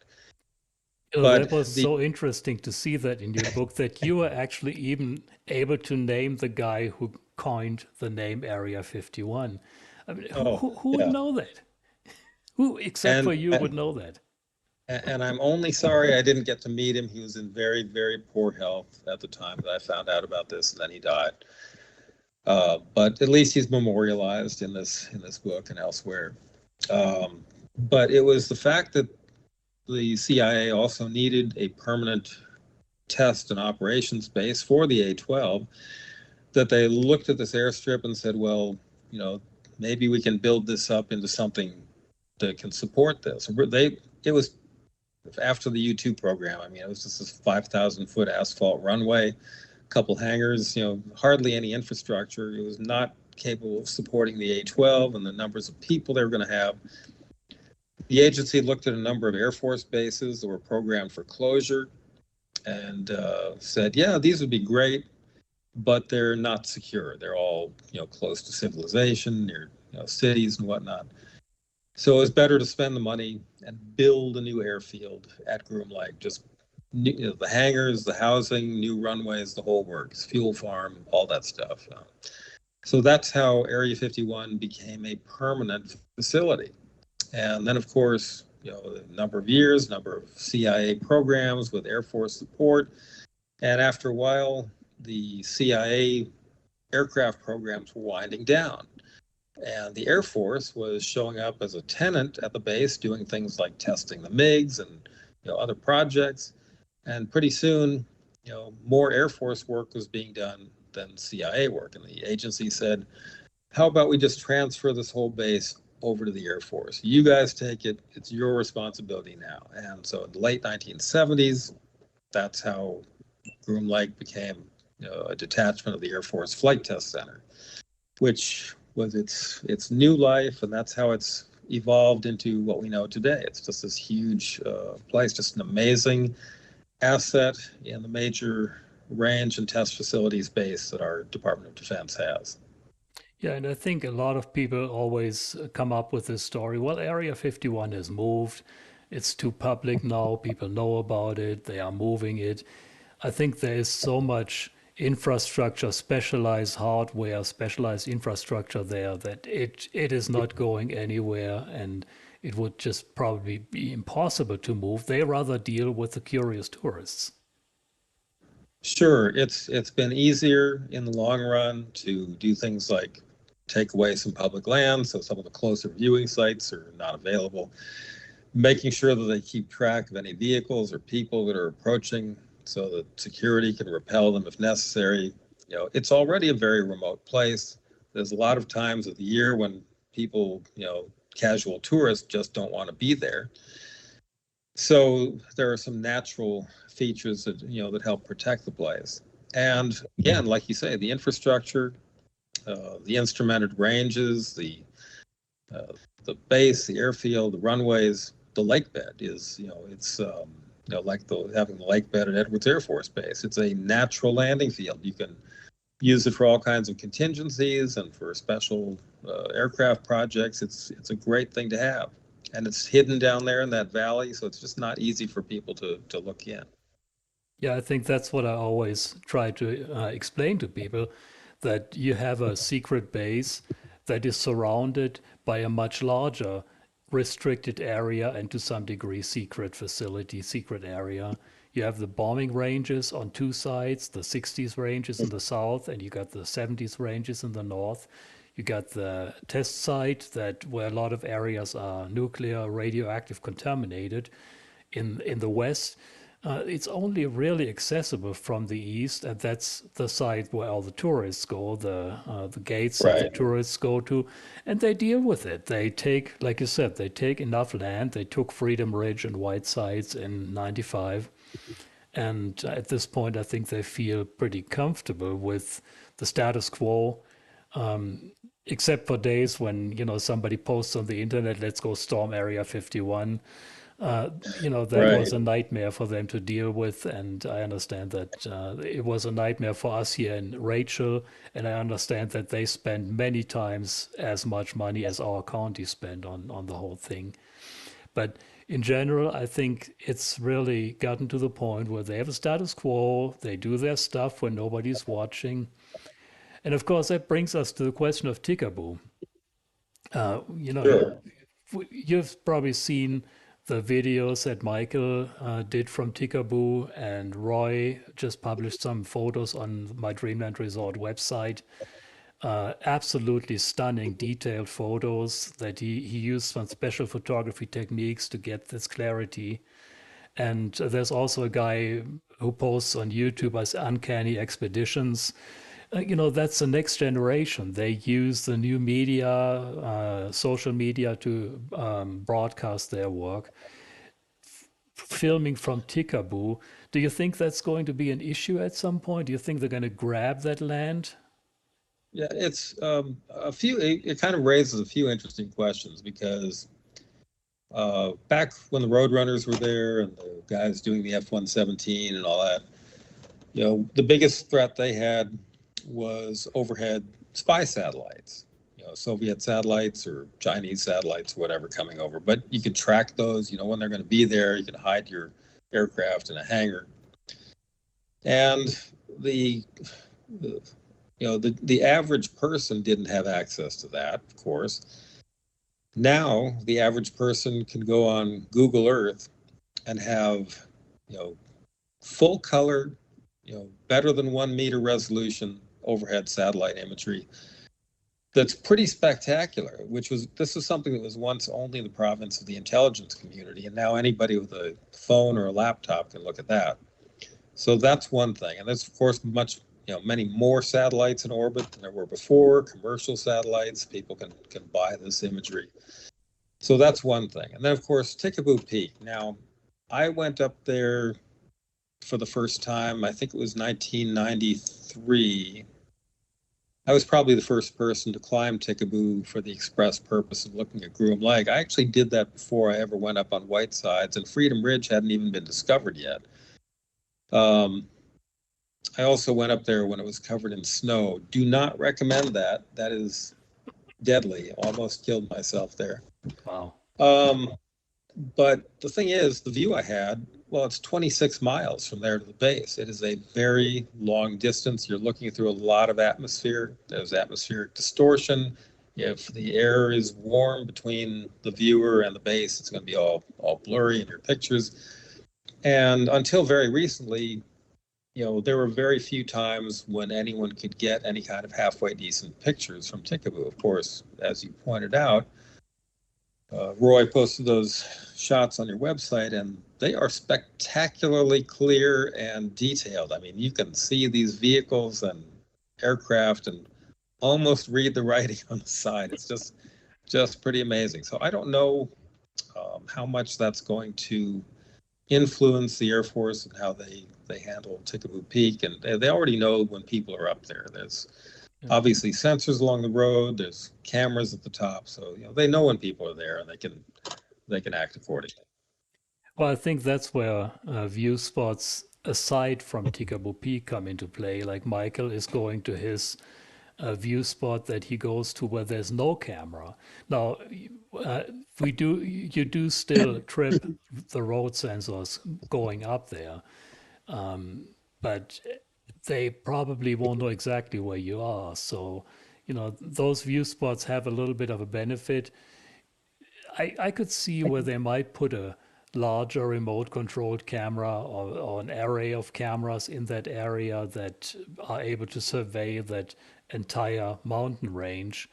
S2: But
S1: That was
S2: the
S1: so interesting to see that in your book that you were actually even able to name the guy who coined the name Area 51. I mean,
S2: oh
S1: who would
S2: yeah,
S1: know that? Who, except for
S2: and
S1: you, would know that?
S2: and I'm only sorry I didn't get to meet him. He was in very, very poor health at the time that I found out about this, and then he died. But at least he's memorialized in this book and elsewhere. But it was the fact that the CIA also needed a permanent test and operations base for the A-12 that they looked at this airstrip and said, well, maybe we can build this up into something that can support this. It was after the U-2 program. I mean, it was just this 5,000-foot asphalt runway, a couple hangars, hardly any infrastructure. It was not capable of supporting the A-12 and the numbers of people they were going to have. The agency looked at a number of Air Force bases that were programmed for closure and said, yeah, these would be great, but they're not secure. They're all, close to civilization, near cities and whatnot. So it was better to spend the money and build a new airfield at Groom Lake. Just the hangars, the housing, new runways, the whole works, fuel farm, all that stuff. So that's how Area 51 became a permanent facility. And then, of course, a number of years, number of CIA programs with Air Force support. And after a while, the CIA aircraft programs were winding down. And the Air Force was showing up as a tenant at the base, doing things like testing the MiGs and other projects. And pretty soon, more Air Force work was being done than CIA work. And the agency said, how about we just transfer this whole base over to the Air Force? You guys take it. It's your responsibility now. And so in the late 1970s, that's how Groom Lake became a detachment of the Air Force Flight Test Center, which was its new life, and that's how it's evolved into what we know today. It's just this huge place, just an amazing asset in the major range and test facilities base that our Department of Defense has.
S1: Yeah, and I think a lot of people always come up with this story. Well, Area 51 has moved. It's too public now. People know about it. They are moving it. I think there is so much infrastructure, specialized hardware, specialized infrastructure there that it is not going anywhere, and it would just probably be impossible to move. They rather deal with the curious tourists.
S2: Sure, it's been easier in the long run to do things like take away some public land, so some of the closer viewing sites are not available. Making sure that they keep track of any vehicles or people that are approaching so that security can repel them if necessary. It's already a very remote place. There's a lot of times of the year when people, casual tourists just don't want to be there. So there are some natural features that, that help protect the place. And again, like you say, the infrastructure, the instrumented ranges, the base, the airfield, the runways, the lake bed is, it's like having the lake bed at Edwards Air Force Base. It's a natural landing field. You can use it for all kinds of contingencies and for special aircraft projects. It's a great thing to have. And it's hidden down there in that valley, so it's just not easy for people to look in.
S1: Yeah, I think that's what I always try to explain to people, that you have a secret base that is surrounded by a much larger restricted area and to some degree secret facility, secret area. You have the bombing ranges on two sides, the 60s ranges in the south, and you got the 70s ranges in the north. You got the test site that where a lot of areas are nuclear, radioactive contaminated in the west. It's only really accessible from the east, and that's the side where all the tourists go, the gates that the
S2: Right.
S1: tourists go to, and they deal with it. They take, like you said, they take enough land. They took Freedom Ridge and Whitesides in '95, and at this point, I think they feel pretty comfortable with the status quo, except for days when somebody posts on the internet, "Let's go storm Area 51." That was
S2: Right.
S1: a nightmare for them to deal with, and I understand that it was a nightmare for us here in Rachel, and I understand that they spend many times as much money as our county spent on the whole thing. But in general, I think it's really gotten to the point where they have a status quo, they do their stuff when nobody's watching. And of course, that brings us to the question of Tickaboo. You know,
S2: Sure.
S1: you've probably seen the videos that Michael did from Tickaboo, and Roy just published some photos on my Dreamland Resort website. Absolutely stunning, detailed photos that he used some special photography techniques to get this clarity. And there's also a guy who posts on YouTube as Uncanny Expeditions. That's the next generation. They use the new media, social media to broadcast their work. Filming from Tickaboo, do you think that's going to be an issue at some point? Do you think they're going to grab that land?
S2: Yeah, it's it kind of raises a few interesting questions because back when the Roadrunners were there and the guys doing the F-117 and all that, the biggest threat they had was overhead spy satellites, Soviet satellites or Chinese satellites, whatever, coming over. But you can track those, when they're going to be there. You can hide your aircraft in a hangar. And the, the the average person didn't have access to that, of course. Now the average person can go on Google Earth and have, full color, better than 1 meter resolution overhead satellite imagery that's pretty spectacular, this was something that was once only the province of the intelligence community, and now anybody with a phone or a laptop can look at that. So that's one thing. And there's, of course, many more satellites in orbit than there were before, commercial satellites. People can buy this imagery. So that's one thing. And then, of course, Tickaboo Peak. Now, I went up there for the first time, I think it was 1993. I was probably the first person to climb Tickaboo for the express purpose of looking at Groom Lake. I actually did that before I ever went up on Whitesides, and Freedom Ridge hadn't even been discovered yet. I also went up there when it was covered in snow. Do not recommend that. That is deadly. Almost killed myself there.
S1: Wow.
S2: But the thing is, the view I had, well, it's 26 miles from there to the base. It is a very long distance. You're looking through a lot of atmosphere. There's atmospheric distortion. If the air is warm between the viewer and the base, it's going to be all blurry in your pictures. And until very recently, there were very few times when anyone could get any kind of halfway decent pictures from Tickaboo. Of course, as you pointed out, Roy posted those shots on your website, and they are spectacularly clear and detailed. I mean, you can see these vehicles and aircraft and almost read the writing on the side. It's just pretty amazing. So I don't know how much that's going to influence the Air Force and how they handle Tickaboo Peak. And they already know when people are up there. There's obviously sensors along the road. There's cameras at the top, so they know when people are there, and they can act accordingly.
S1: Well, I think that's where view spots aside from Tickaboo Peak come into play. Like Michael is going to his view spot that he goes to where there's no camera. Now, you do still trip the road sensors going up there, but they probably won't know exactly where you are. So, those view spots have a little bit of a benefit. I could see where they might put a larger remote controlled camera or an array of cameras in that area that are able to survey that entire mountain range.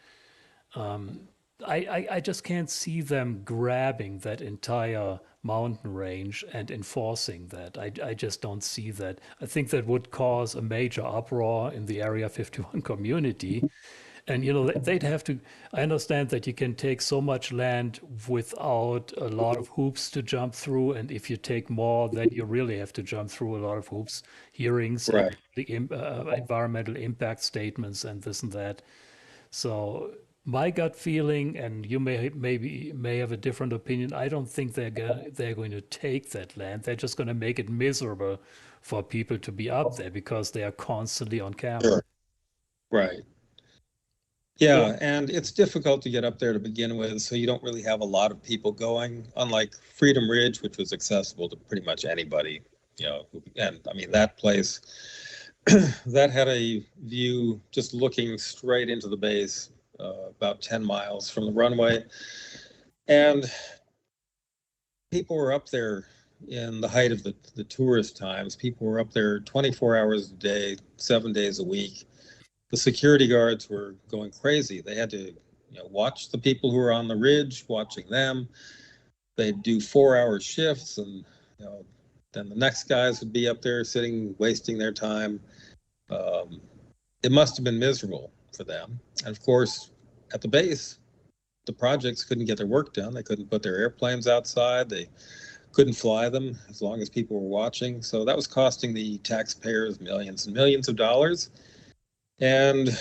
S1: I just can't see them grabbing that entire mountain range and enforcing that. I just don't see that. I think that would cause a major uproar in the Area 51 community. And, they'd have to. I understand that you can take so much land without a lot of hoops to jump through. And if you take more, then you really have to jump through a lot of hoops, hearings, and
S2: Right.
S1: the environmental impact statements and this and that. So my gut feeling, and you may have a different opinion. I don't think they're going to take that land. They're just going to make it miserable for people to be up there because they are constantly on camera.
S2: Sure. Right.
S1: Well,
S2: Yeah, and it's difficult to get up there to begin with, so you don't really have a lot of people going, unlike Freedom Ridge, which was accessible to pretty much anybody, and I mean that place that had a view just looking straight into the base, about 10 miles from the runway. And people were up there in the height of the tourist times. People were up there 24 hours a day, 7 days a week. The security guards were going crazy. They had to watch the people who were on the ridge, watching them. They'd do 4-hour shifts, and then the next guys would be up there sitting, wasting their time. Um, it must have been miserable for them. And of course, at the base, the projects couldn't get their work done. They couldn't put their airplanes outside. They couldn't fly them as long as people were watching. So that was costing the taxpayers millions and millions of dollars. And,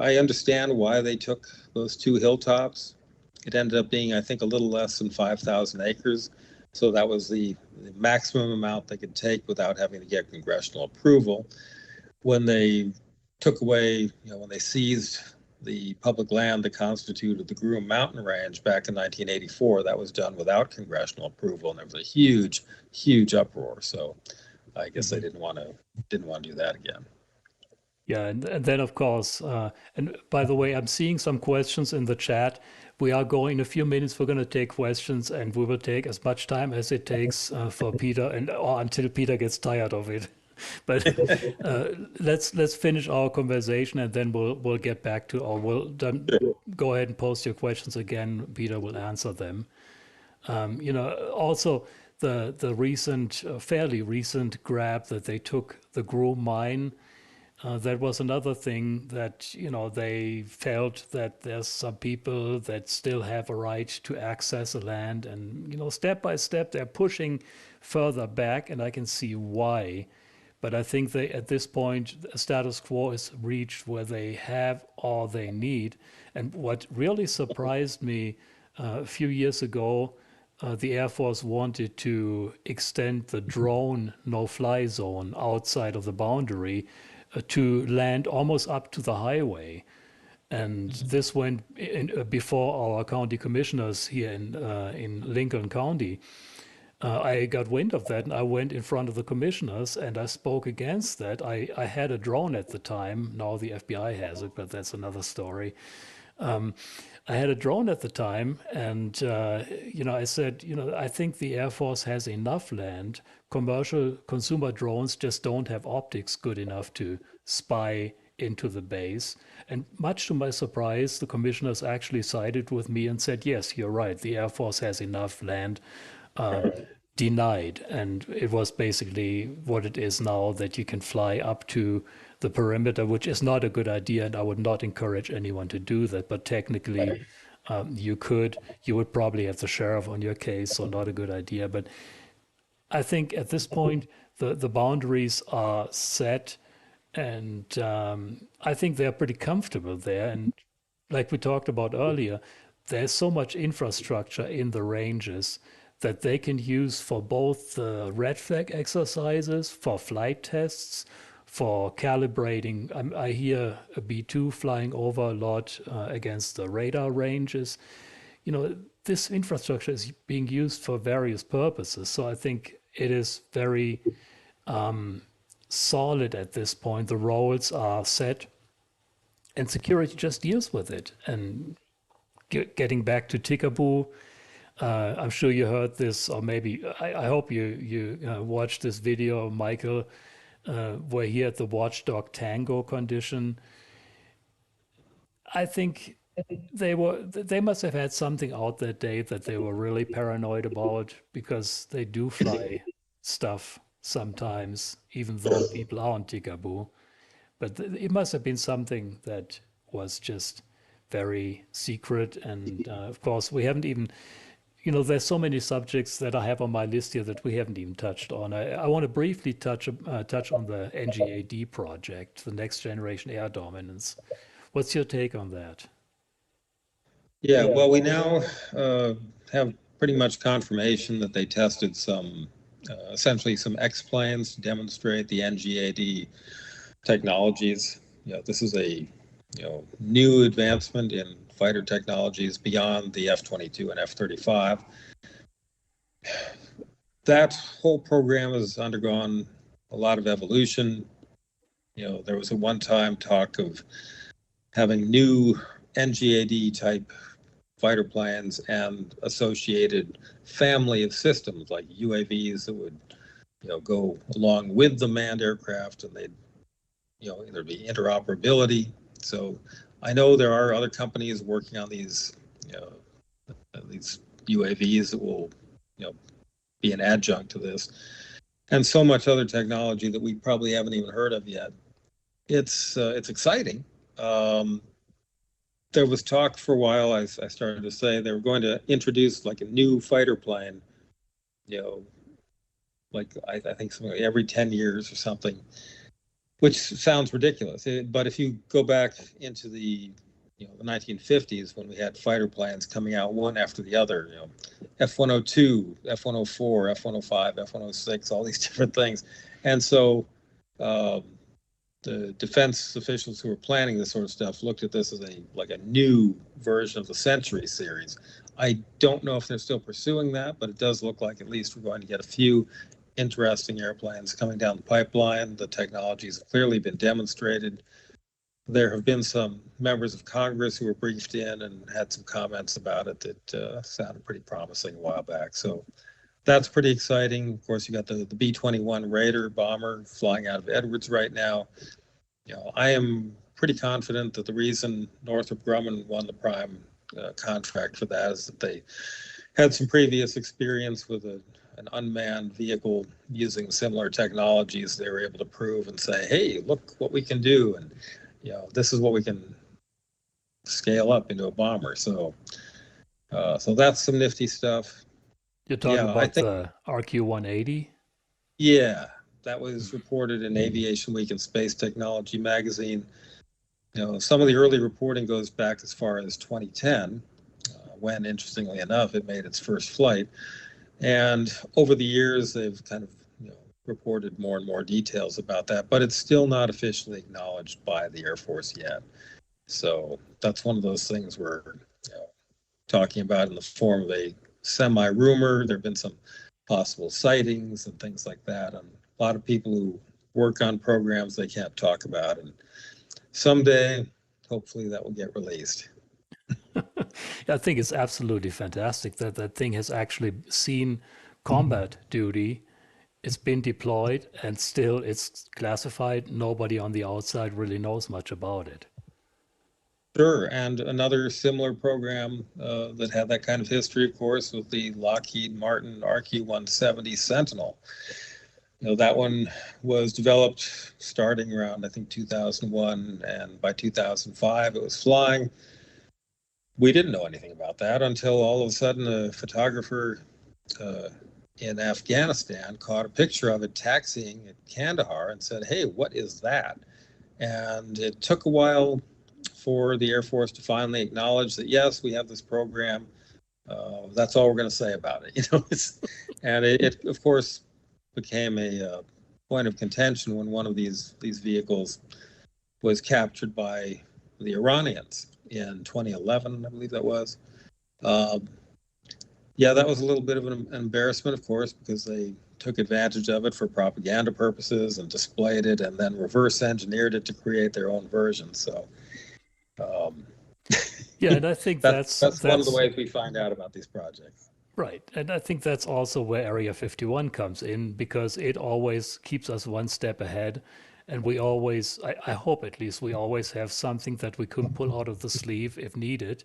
S2: I understand why they took those two hilltops. It ended up being, I think, a little less than 5,000 acres. So that was the maximum amount they could take without having to get congressional approval. When they took away, when they seized the public land that constituted the Groom Mountain Range back in 1984, that was done without congressional approval, and there was a huge, huge uproar. So I guess they
S1: mhm.
S2: didn't want to do that again.
S1: Yeah, and then of course, and by the way, I'm seeing some questions in the chat. We are going in a few minutes. We're going to take questions, and we will take as much time as it takes for Peter, and or until Peter gets tired of it. But uh, let's finish our conversation, and then we'll get back to, or we'll then go ahead and post your questions again. Peter will answer them. Also the recent, fairly recent grab that they took the Groom mine. That was another thing that, they felt that there's some people that still have a right to access the land. And, step by step, they're pushing further back, and I can see why. But I think they, at this point, a status quo is reached where they have all they need. And what really surprised me a few years ago, the Air Force wanted to extend the drone no-fly zone outside of the boundary to land almost up to the highway. And this went before our county commissioners here in Lincoln County. I got wind of that, and I went in front of the commissioners and I spoke against that. I had a drone at the time. Now the FBI has it, but that's another story. Um, I had a drone at the time, and I said, I think the Air Force has enough land. Commercial consumer drones just don't have optics good enough to spy into the base. And much to my surprise, the commissioners actually sided with me and said, yes, you're right. The Air Force has enough land. Uh, Denied. And it was basically what it is now, that you can fly up to the perimeter, which is not a good idea. And I would not encourage anyone to do that. But technically, you could. You would probably have the sheriff on your case, so not a good idea. But I think at this point, the boundaries are set. And I think they're pretty comfortable there. And like we talked about earlier, there's so much infrastructure in the ranges that they can use for both the red flag exercises, for flight tests, for calibrating. I hear a B-2 flying over a lot against the radar ranges. This infrastructure is being used for various purposes. So I think it is very solid at this point. The roles are set, and security just deals with it. And getting back to Tickaboo, I'm sure you heard this, or maybe I hope you watched this video of Michael, where he had the watchdog tango condition. I think they must have had something out that day that they were really paranoid about, because they do fly stuff sometimes, even though people are on Tikaboo. But it must have been something that was just very secret. And of course, we haven't even, there's so many subjects that I have on my list here that we haven't even touched on. I want to briefly touch on the NGAD project, the Next Generation Air Dominance. What's your take on that?
S2: Yeah, well, we now have pretty much confirmation that they tested essentially some X-planes to demonstrate the NGAD technologies. This is a new advancement in fighter technologies beyond the F-22 and F-35. That whole program has undergone a lot of evolution. There was a one-time talk of having new NGAD type fighter planes and associated family of systems like UAVs that would go along with the manned aircraft, and they'd either be interoperability. So I know there are other companies working on these UAVs that will be an adjunct to this, and so much other technology that we probably haven't even heard of yet. It's exciting. There was talk for a while, I started to say, they were going to introduce like a new fighter plane, like I think something like every 10 years or something, which sounds ridiculous. But if you go back into the 1950s, when we had fighter planes coming out one after the other, F-102, F-104, F-105, F-106, all these different things. And so the defense officials who were planning this sort of stuff looked at this as a new version of the Century series. I don't know if they're still pursuing that, but it does look like at least we're going to get a few interesting airplanes coming down the pipeline. The technology's clearly been demonstrated. There have been some members of Congress who were briefed in and had some comments about it that sounded pretty promising a while back. So that's pretty exciting. Of course, you got the B-21 Raider bomber flying out of Edwards right now. I am pretty confident that the reason Northrop Grumman won the prime contract for that is that they had some previous experience with an unmanned vehicle using similar technologies. They were able to prove and say, hey, look what we can do. And, this is what we can scale up into a bomber. So that's some nifty stuff.
S1: You're talking
S2: I
S1: about
S2: think,
S1: the RQ-180?
S2: yeah, that was reported in Aviation Week and Space Technology magazine. Some of the early reporting goes back as far as 2010, when, interestingly enough, it made its first flight. And over the years, they've kind of reported more and more details about that, but it's still not officially acknowledged by the Air Force yet. So that's one of those things we're talking about in the form of a semi-rumor. There have been some possible sightings and things like that, and a lot of people who work on programs they can't talk about. And someday, hopefully, that will get released.
S1: I think it's absolutely fantastic that that thing has actually seen combat duty. It's been deployed and still it's classified. Nobody on the outside really knows much about it.
S2: Sure, and another similar program that had that kind of history, of course, was the Lockheed Martin RQ-170 Sentinel. That one was developed starting around, I think, 2001, and by 2005 it was flying. We didn't know anything about that until all of a sudden a photographer in Afghanistan caught a picture of it taxiing at Kandahar and said, hey, what is that? And it took a while for the Air Force to finally acknowledge that, yes, we have this program. That's all we're going to say about it. And it, of course, became a point of contention when one of these vehicles was captured by the Iranians in 2011, I believe that was. Yeah, that was a little bit of an embarrassment, of course, because they took advantage of it for propaganda purposes and displayed it and then reverse engineered it to create their own version. So
S1: Yeah, and I think
S2: that's one of the ways we find out about these projects.
S1: right. And I think that's also where Area 51 comes in, because it always keeps us one step ahead. And we always, I hope at least, we always have something that we can pull out of the sleeve if needed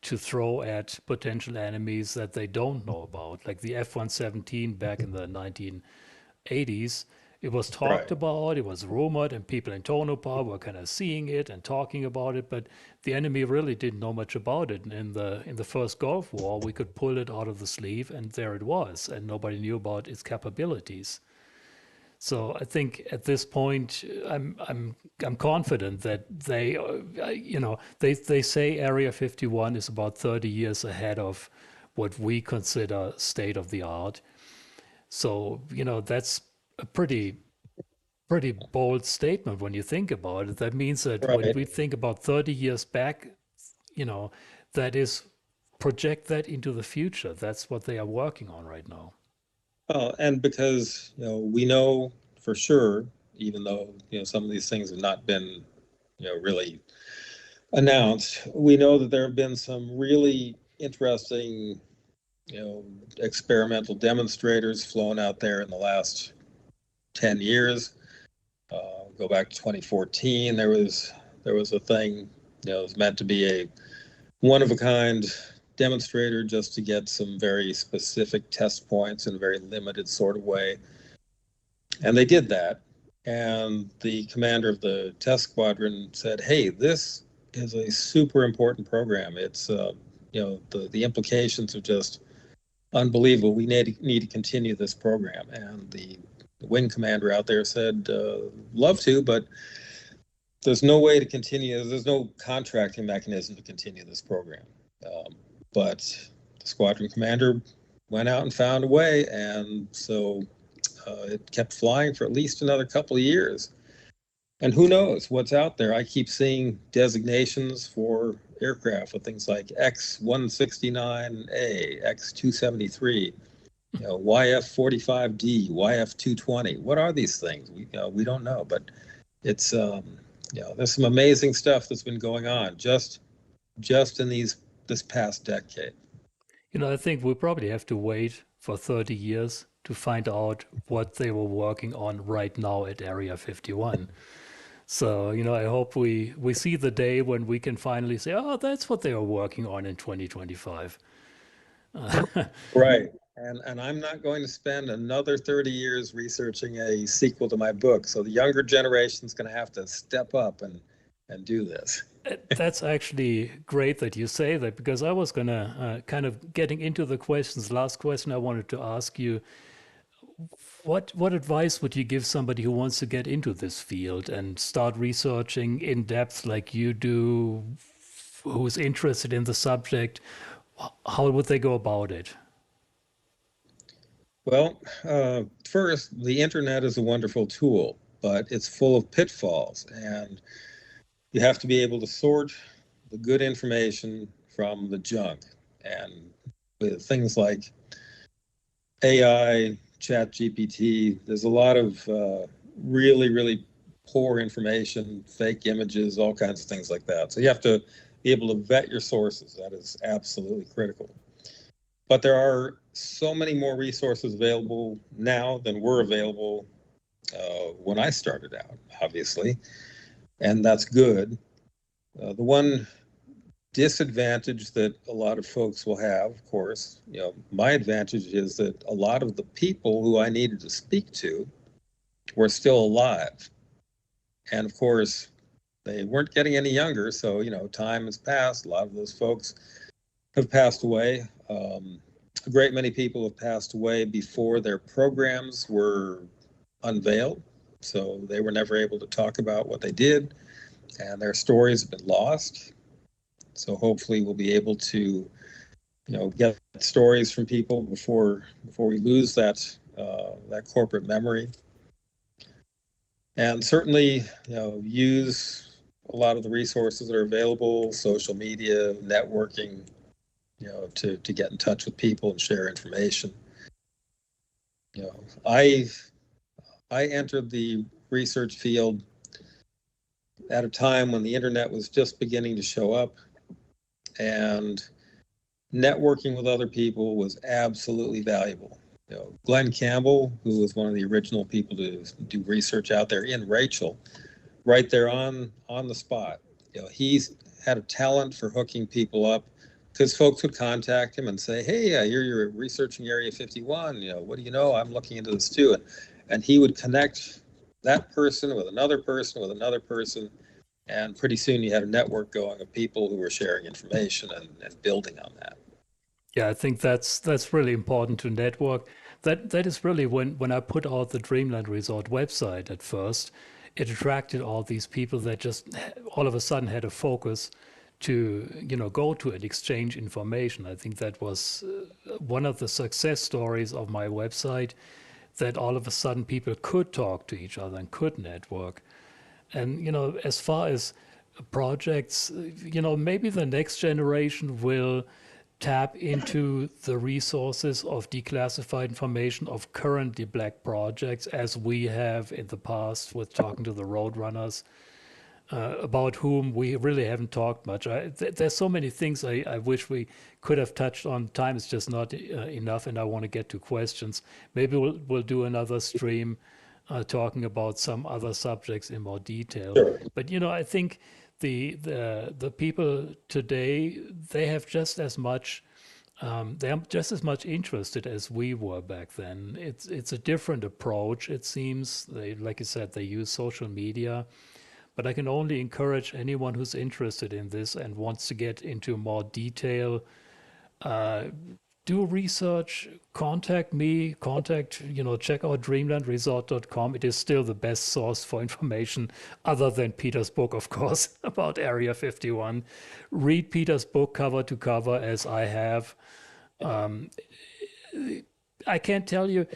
S1: to throw at potential enemies that they don't know about. Like the F-117 back in the 1980s, it was talked
S2: Right.
S1: about, it was rumored, and people in Tonopah were kind of seeing it and talking about it, but the enemy really didn't know much about it. And in the first Gulf War, we could pull it out of the sleeve, and there it was, and nobody knew about its capabilities. So I think at this point, I'm confident that they, they say Area 51 is about 30 years ahead of what we consider state of the art. So that's a pretty bold statement when you think about it. That means that when
S2: Right.
S1: we think about 30 years back, you know, that is project that into the future. That's what they are working on right now.
S2: And because we know for sure, even though some of these things have not been really announced, we know that there have been some really interesting experimental demonstrators flown out there in the last 10 years. Go back to 2014, there was a thing, it was meant to be a one of a kind demonstrator just to get some very specific test points in a very limited sort of way. And they did that. And the commander of the test squadron said, "Hey, this is a super important program. It's the implications are just unbelievable. We need to continue this program." And the wing commander out there said, "Love to, but there's no way to continue. There's no contracting mechanism to continue this program." But the squadron commander went out and found a way, and so it kept flying for at least another couple of years. And who knows what's out there? I keep seeing designations for aircraft with things like X-169A, X-273, YF-45D, YF-220. What are these things? We don't know, but it's there's some amazing stuff that's been going on just in this past decade.
S1: I think we probably have to wait for 30 years to find out what they were working on right now at Area 51. So, I hope we see the day when we can finally say, oh, that's what they are working on in 2025.
S2: Right. And I'm not going to spend another 30 years researching a sequel to my book. So the younger generation's going to have to step up and do this.
S1: That's actually great that you say that, because I was going to kind of getting into the questions. Last question I wanted to ask you, what advice would you give somebody who wants to get into this field and start researching in depth like you do, who's interested in the subject? How would they go about it?
S2: Well, first, the internet is a wonderful tool, but it's full of pitfalls, and you have to be able to sort the good information from the junk. And with things like AI, Chat GPT, there's a lot of really, really poor information, fake images, all kinds of things like that. So you have to be able to vet your sources. That is absolutely critical. But there are so many more resources available now than were available when I started out, obviously, and that's good. The one disadvantage that a lot of folks will have, of course, my advantage is that a lot of the people who I needed to speak to were still alive. And of course, they weren't getting any younger. So, time has passed. A lot of those folks have passed away. A great many people have passed away before their programs were unveiled. So they were never able to talk about what they did, and their stories have been lost. So hopefully we'll be able to, get stories from people before we lose that corporate memory. And certainly, use a lot of the resources that are available, social media, networking, to get in touch with people and share information. I entered the research field at a time when the internet was just beginning to show up, and networking with other people was absolutely valuable. Glenn Campbell, who was one of the original people to do research out there in Rachel, right there on the spot. He's had a talent for hooking people up because folks would contact him and say, "Hey, I hear you're researching Area 51. What do you know? I'm looking into this too." And he would connect that person with another person with another person, and pretty soon you had a network going of people who were sharing information and building on that.
S1: Yeah, I think that's really important to network. That is really when I put out the Dreamland Resort website at first, it attracted all these people that just all of a sudden had a focus to go to and exchange information. I think that was one of the success stories of my website, that all of a sudden people could talk to each other and could network. And as far as projects, maybe the next generation will tap into the resources of declassified information of currently black projects, as we have in the past with talking to the roadrunners, about whom we really haven't talked much. There's so many things I wish we could have touched on. Time is just not enough, and I want to get to questions. Maybe we'll do another stream talking about some other subjects in more detail.
S2: Sure.
S1: But I think the people today, they have just as much they are just as much interested as we were back then. It's a different approach. It seems they, like you said, they use social media, but I can only encourage anyone who's interested in this and wants to get into more detail. Uh, do research, contact me, check out dreamlandresort.com. It is still the best source for information, other than Peter's book, of course, about Area 51. Read Peter's book cover to cover, as I have. Um, I can't tell you,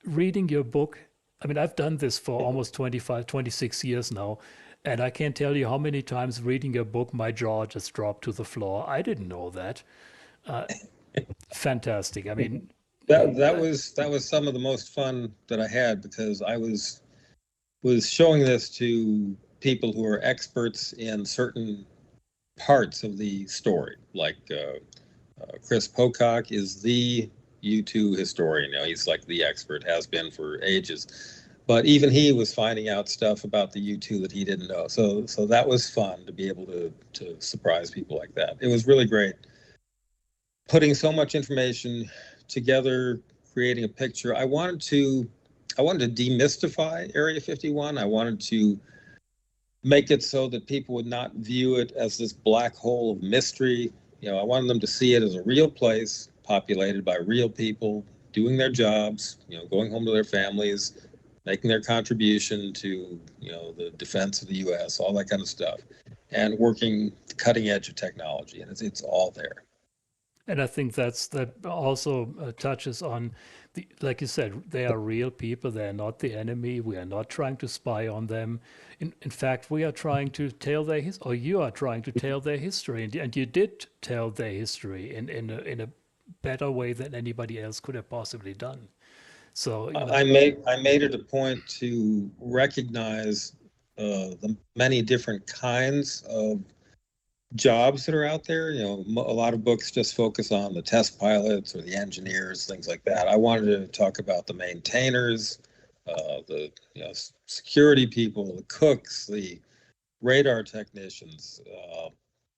S1: reading your book, I mean, I've done this for almost 25, 26 years now, and I can't tell you how many times reading your book, my jaw just dropped to the floor. I didn't know that. Uh, Fantastic. I mean,
S2: That was some of the most fun that I had, because I was showing this to people who are experts in certain parts of the story. Like Chris Pocock is the U2 historian. He's like the expert, has been for ages. But even he was finding out stuff about the U2 that he didn't know. So that was fun to be able to surprise people like that. It was really great putting so much information together, creating a picture. I wanted to demystify Area 51. I wanted to make it so that people would not view it as this black hole of mystery. I wanted them to see it as a real place populated by real people doing their jobs, going home to their families, making their contribution to, the defense of the U.S., all that kind of stuff, and working the cutting edge of technology. And it's all there.
S1: and I think that also touches on like you said, they are real people. They are not the enemy. We are not trying to spy on them. In fact, we are trying to tell their or you are trying to tell their history, and you did tell their history in a better way than anybody else could have possibly done. So
S2: I made it a point to recognize the many different kinds of jobs that are out there. A lot of books just focus on the test pilots or the engineers, things like that. I wanted to talk about the maintainers, the security people, the cooks, the radar technicians,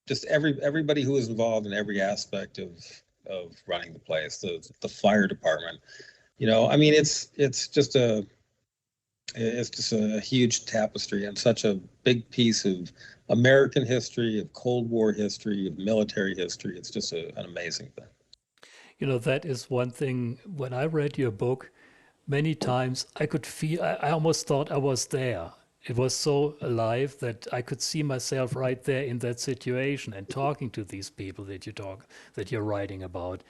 S2: just everybody who is involved in every aspect of running the place. The fire department. I mean, it's just a huge tapestry and such a big piece of American history, of Cold War history, of military history. It's just an amazing thing.
S1: that is one thing. When I read your book, many times I could feel, I almost thought I was there. It was so alive that I could see myself right there in that situation and talking to these people that you're writing about.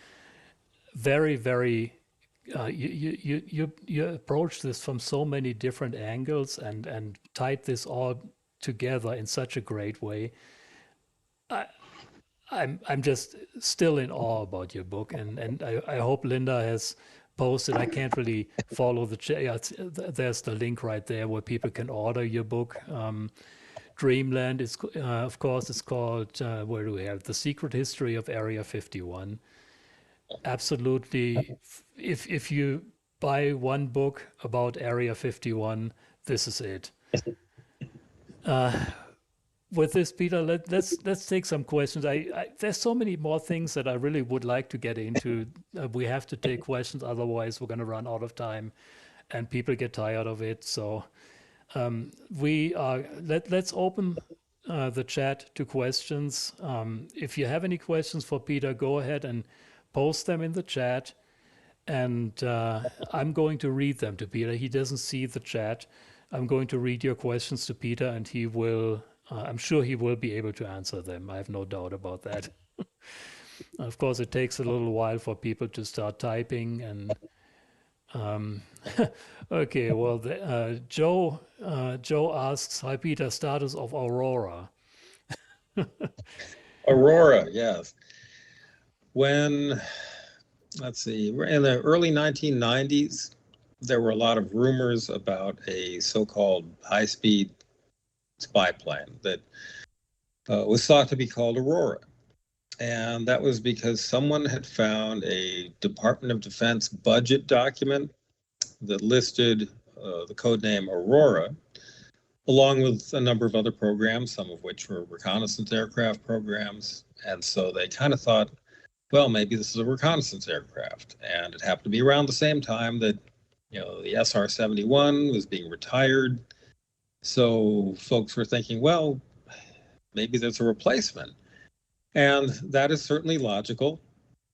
S1: Very, very, you approach this from so many different angles and tied this all together in such a great way. I, I'm just still in awe about your book, and I hope Linda has posted. I can't really follow the chat. Yeah, there's the link right there where people can order your book. Dreamland is, of course, it's called. Where do we have The Secret History of Area 51? absolutely. If you buy one book about Area 51, this is it. With this, Peter, let's take some questions. There's so many more things that I really would like to get into. We have to take questions, otherwise we're going to run out of time, and people get tired of it. So we are let's open the chat to questions. If you have any questions for Peter, go ahead and post them in the chat, and I'm going to read them to Peter. He doesn't see the chat. I'm going to read your questions to Peter, and he will. I'm sure he will be able to answer them. I have no doubt about that. Of course, it takes a little while for people to start typing, and um, okay. Well, Joe asks, "Hi, Peter. Status of Aurora."
S2: Aurora, yes. When, let's see, in the early 1990s, there were a lot of rumors about a so-called high-speed spy plane that was thought to be called Aurora. And that was because someone had found a Department of Defense budget document that listed the code name Aurora, along with a number of other programs, some of which were reconnaissance aircraft programs. And so they kind of thought, well, maybe this is a reconnaissance aircraft. And it happened to be around the same time that, the SR-71 was being retired. So folks were thinking, well, maybe there's a replacement. And that is certainly logical,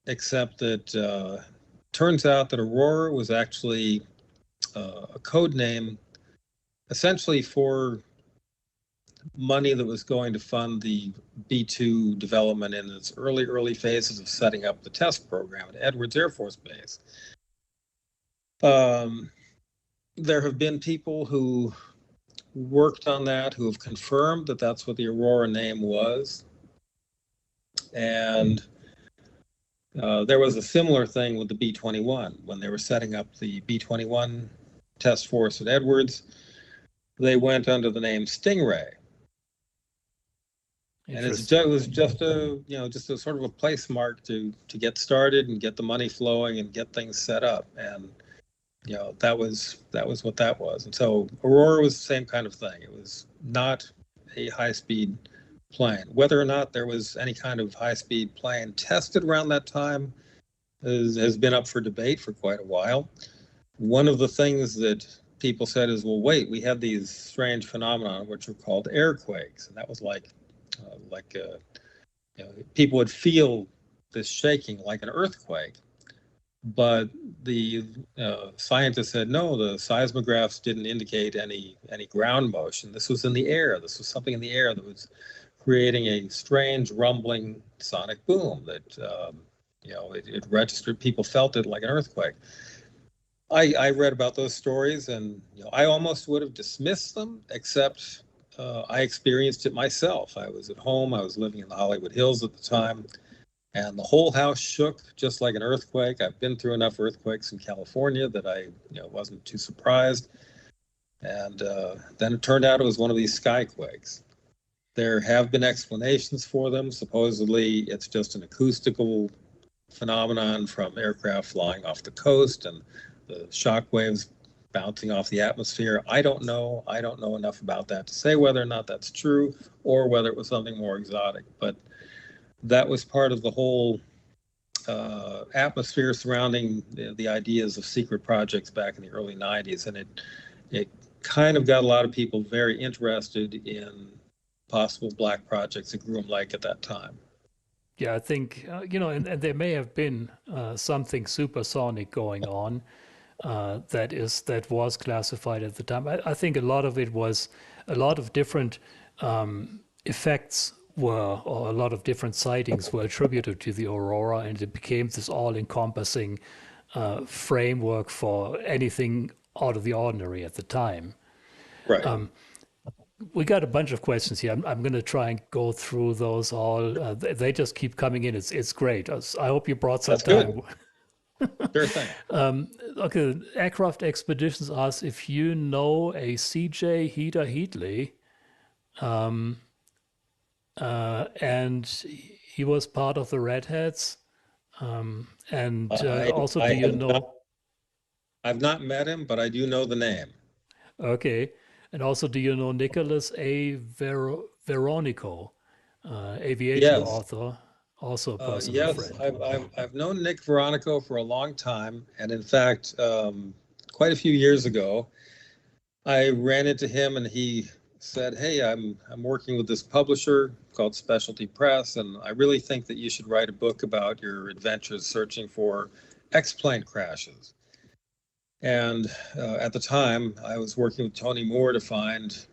S2: except that turns out that Aurora was actually a code name essentially for money that was going to fund the B-2 development in its early phases of setting up the test program at Edwards Air Force Base. There have been people who worked on that who have confirmed that that's what the Aurora name was. And there was a similar thing with the B-21. When they were setting up the B-21 test force at Edwards, they went under the name Stingray. And it was just a sort of a place mark to get started and get the money flowing and get things set up. And that was what that was. And so Aurora was the same kind of thing. It was not a high-speed plane. Whether or not there was any kind of high-speed plane tested around that time has been up for debate for quite a while. One of the things that people said is, well, wait, we had these strange phenomena which were called airquakes, and that was like people would feel this shaking like an earthquake. But the scientists said, no, the seismographs didn't indicate any ground motion. This was in the air. This was something in the air that was creating a strange rumbling sonic boom that, it registered. People felt it like an earthquake. I read about those stories, and I almost would have dismissed them, except I experienced it myself. I was at home. I was living in the Hollywood Hills at the time. And the whole house shook just like an earthquake. I've been through enough earthquakes in California that I wasn't too surprised. And then it turned out it was one of these skyquakes. There have been explanations for them. Supposedly, it's just an acoustical phenomenon from aircraft flying off the coast and the shock waves bouncing off the atmosphere. I don't know. I don't know enough about that to say whether or not that's true or whether it was something more exotic. But that was part of the whole atmosphere surrounding the ideas of secret projects back in the early 90s. And it kind of got a lot of people very interested in possible black projects at Groom Lake at that time.
S1: Yeah, I think, and there may have been something supersonic going on that was classified at the time. I think a lot of it was a lot of different effects or a lot of different sightings were attributed to the aurora, and it became this all-encompassing framework for anything out of the ordinary at the time.
S2: Right.
S1: We got a bunch of questions here. I'm going to try and go through those all. They just keep coming in. It's great. I hope you brought some
S2: That's good.
S1: time.
S2: Sure thing.
S1: Okay, Aircraft Expeditions asks if you know a CJ Heater Heatley, and he was part of the Red Hats. And
S2: I
S1: also,
S2: I
S1: do you
S2: have not
S1: know?
S2: I've not met him, but I do know the name.
S1: Okay, and also, do you know Nicholas A. Veronico, aviation
S2: Yes,
S1: author, also a personal
S2: yes,
S1: friend?
S2: I've known Nick Veronico for a long time, and in fact, quite a few years ago, I ran into him, and he said, "Hey, I'm working with this publisher called Specialty Press, and I really think that you should write a book about your adventures searching for X-plane crashes." And at the time, I was working with Tony Moore to find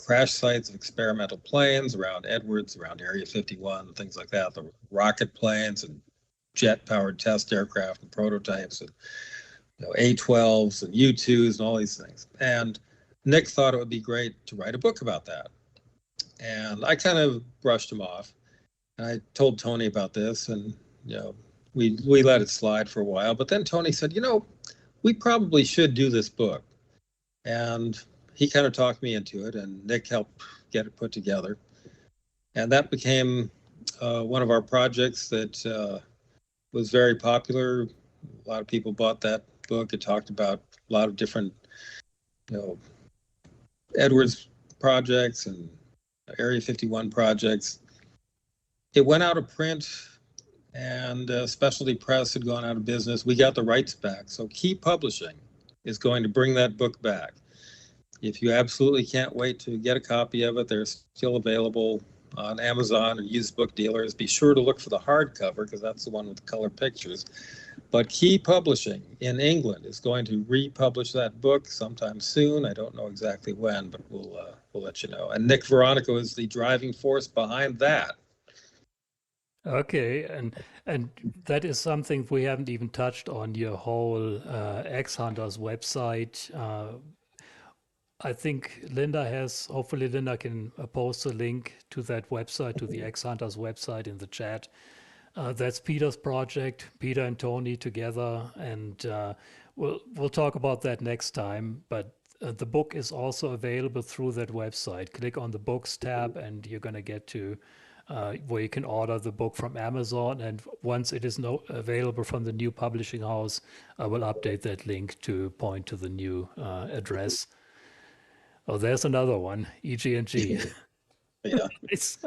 S2: crash sites of experimental planes around Edwards, around Area 51, things like that, the rocket planes and jet-powered test aircraft and prototypes, and A-12s and U-2s and all these things. And Nick thought it would be great to write a book about that. And I kind of brushed him off. And I told Tony about this, and we let it slide for a while. But then Tony said, we probably should do this book. And he kind of talked me into it, and Nick helped get it put together. And that became one of our projects that was very popular. A lot of people bought that book. It talked about a lot of different, Edwards projects and Area 51 projects. It went out of print, and Specialty Press had gone out of business. We got the rights back. So Key Publishing is going to bring that book back. If you absolutely can't wait to get a copy of it, they're still available on Amazon or used book dealers. Be sure to look for the hardcover, because that's the one with the color pictures. But Key Publishing in England is going to republish that book sometime soon. I don't know exactly when, but we'll let you know. And Nick Veronico is the driving force behind that.
S1: Okay, and that is something we haven't even touched on, your whole X Hunters website. I think hopefully Linda can post a link to that website, to the X Hunters website in the chat. That's Peter's project, Peter and Tony together, and we'll talk about that next time. But the book is also available through that website. Click on the books tab, and you're going to get to where you can order the book from Amazon. And once it is available from the new publishing house, I will update that link to point to the new address. Oh, there's another one, EG&G.
S2: Yeah.
S1: Nice.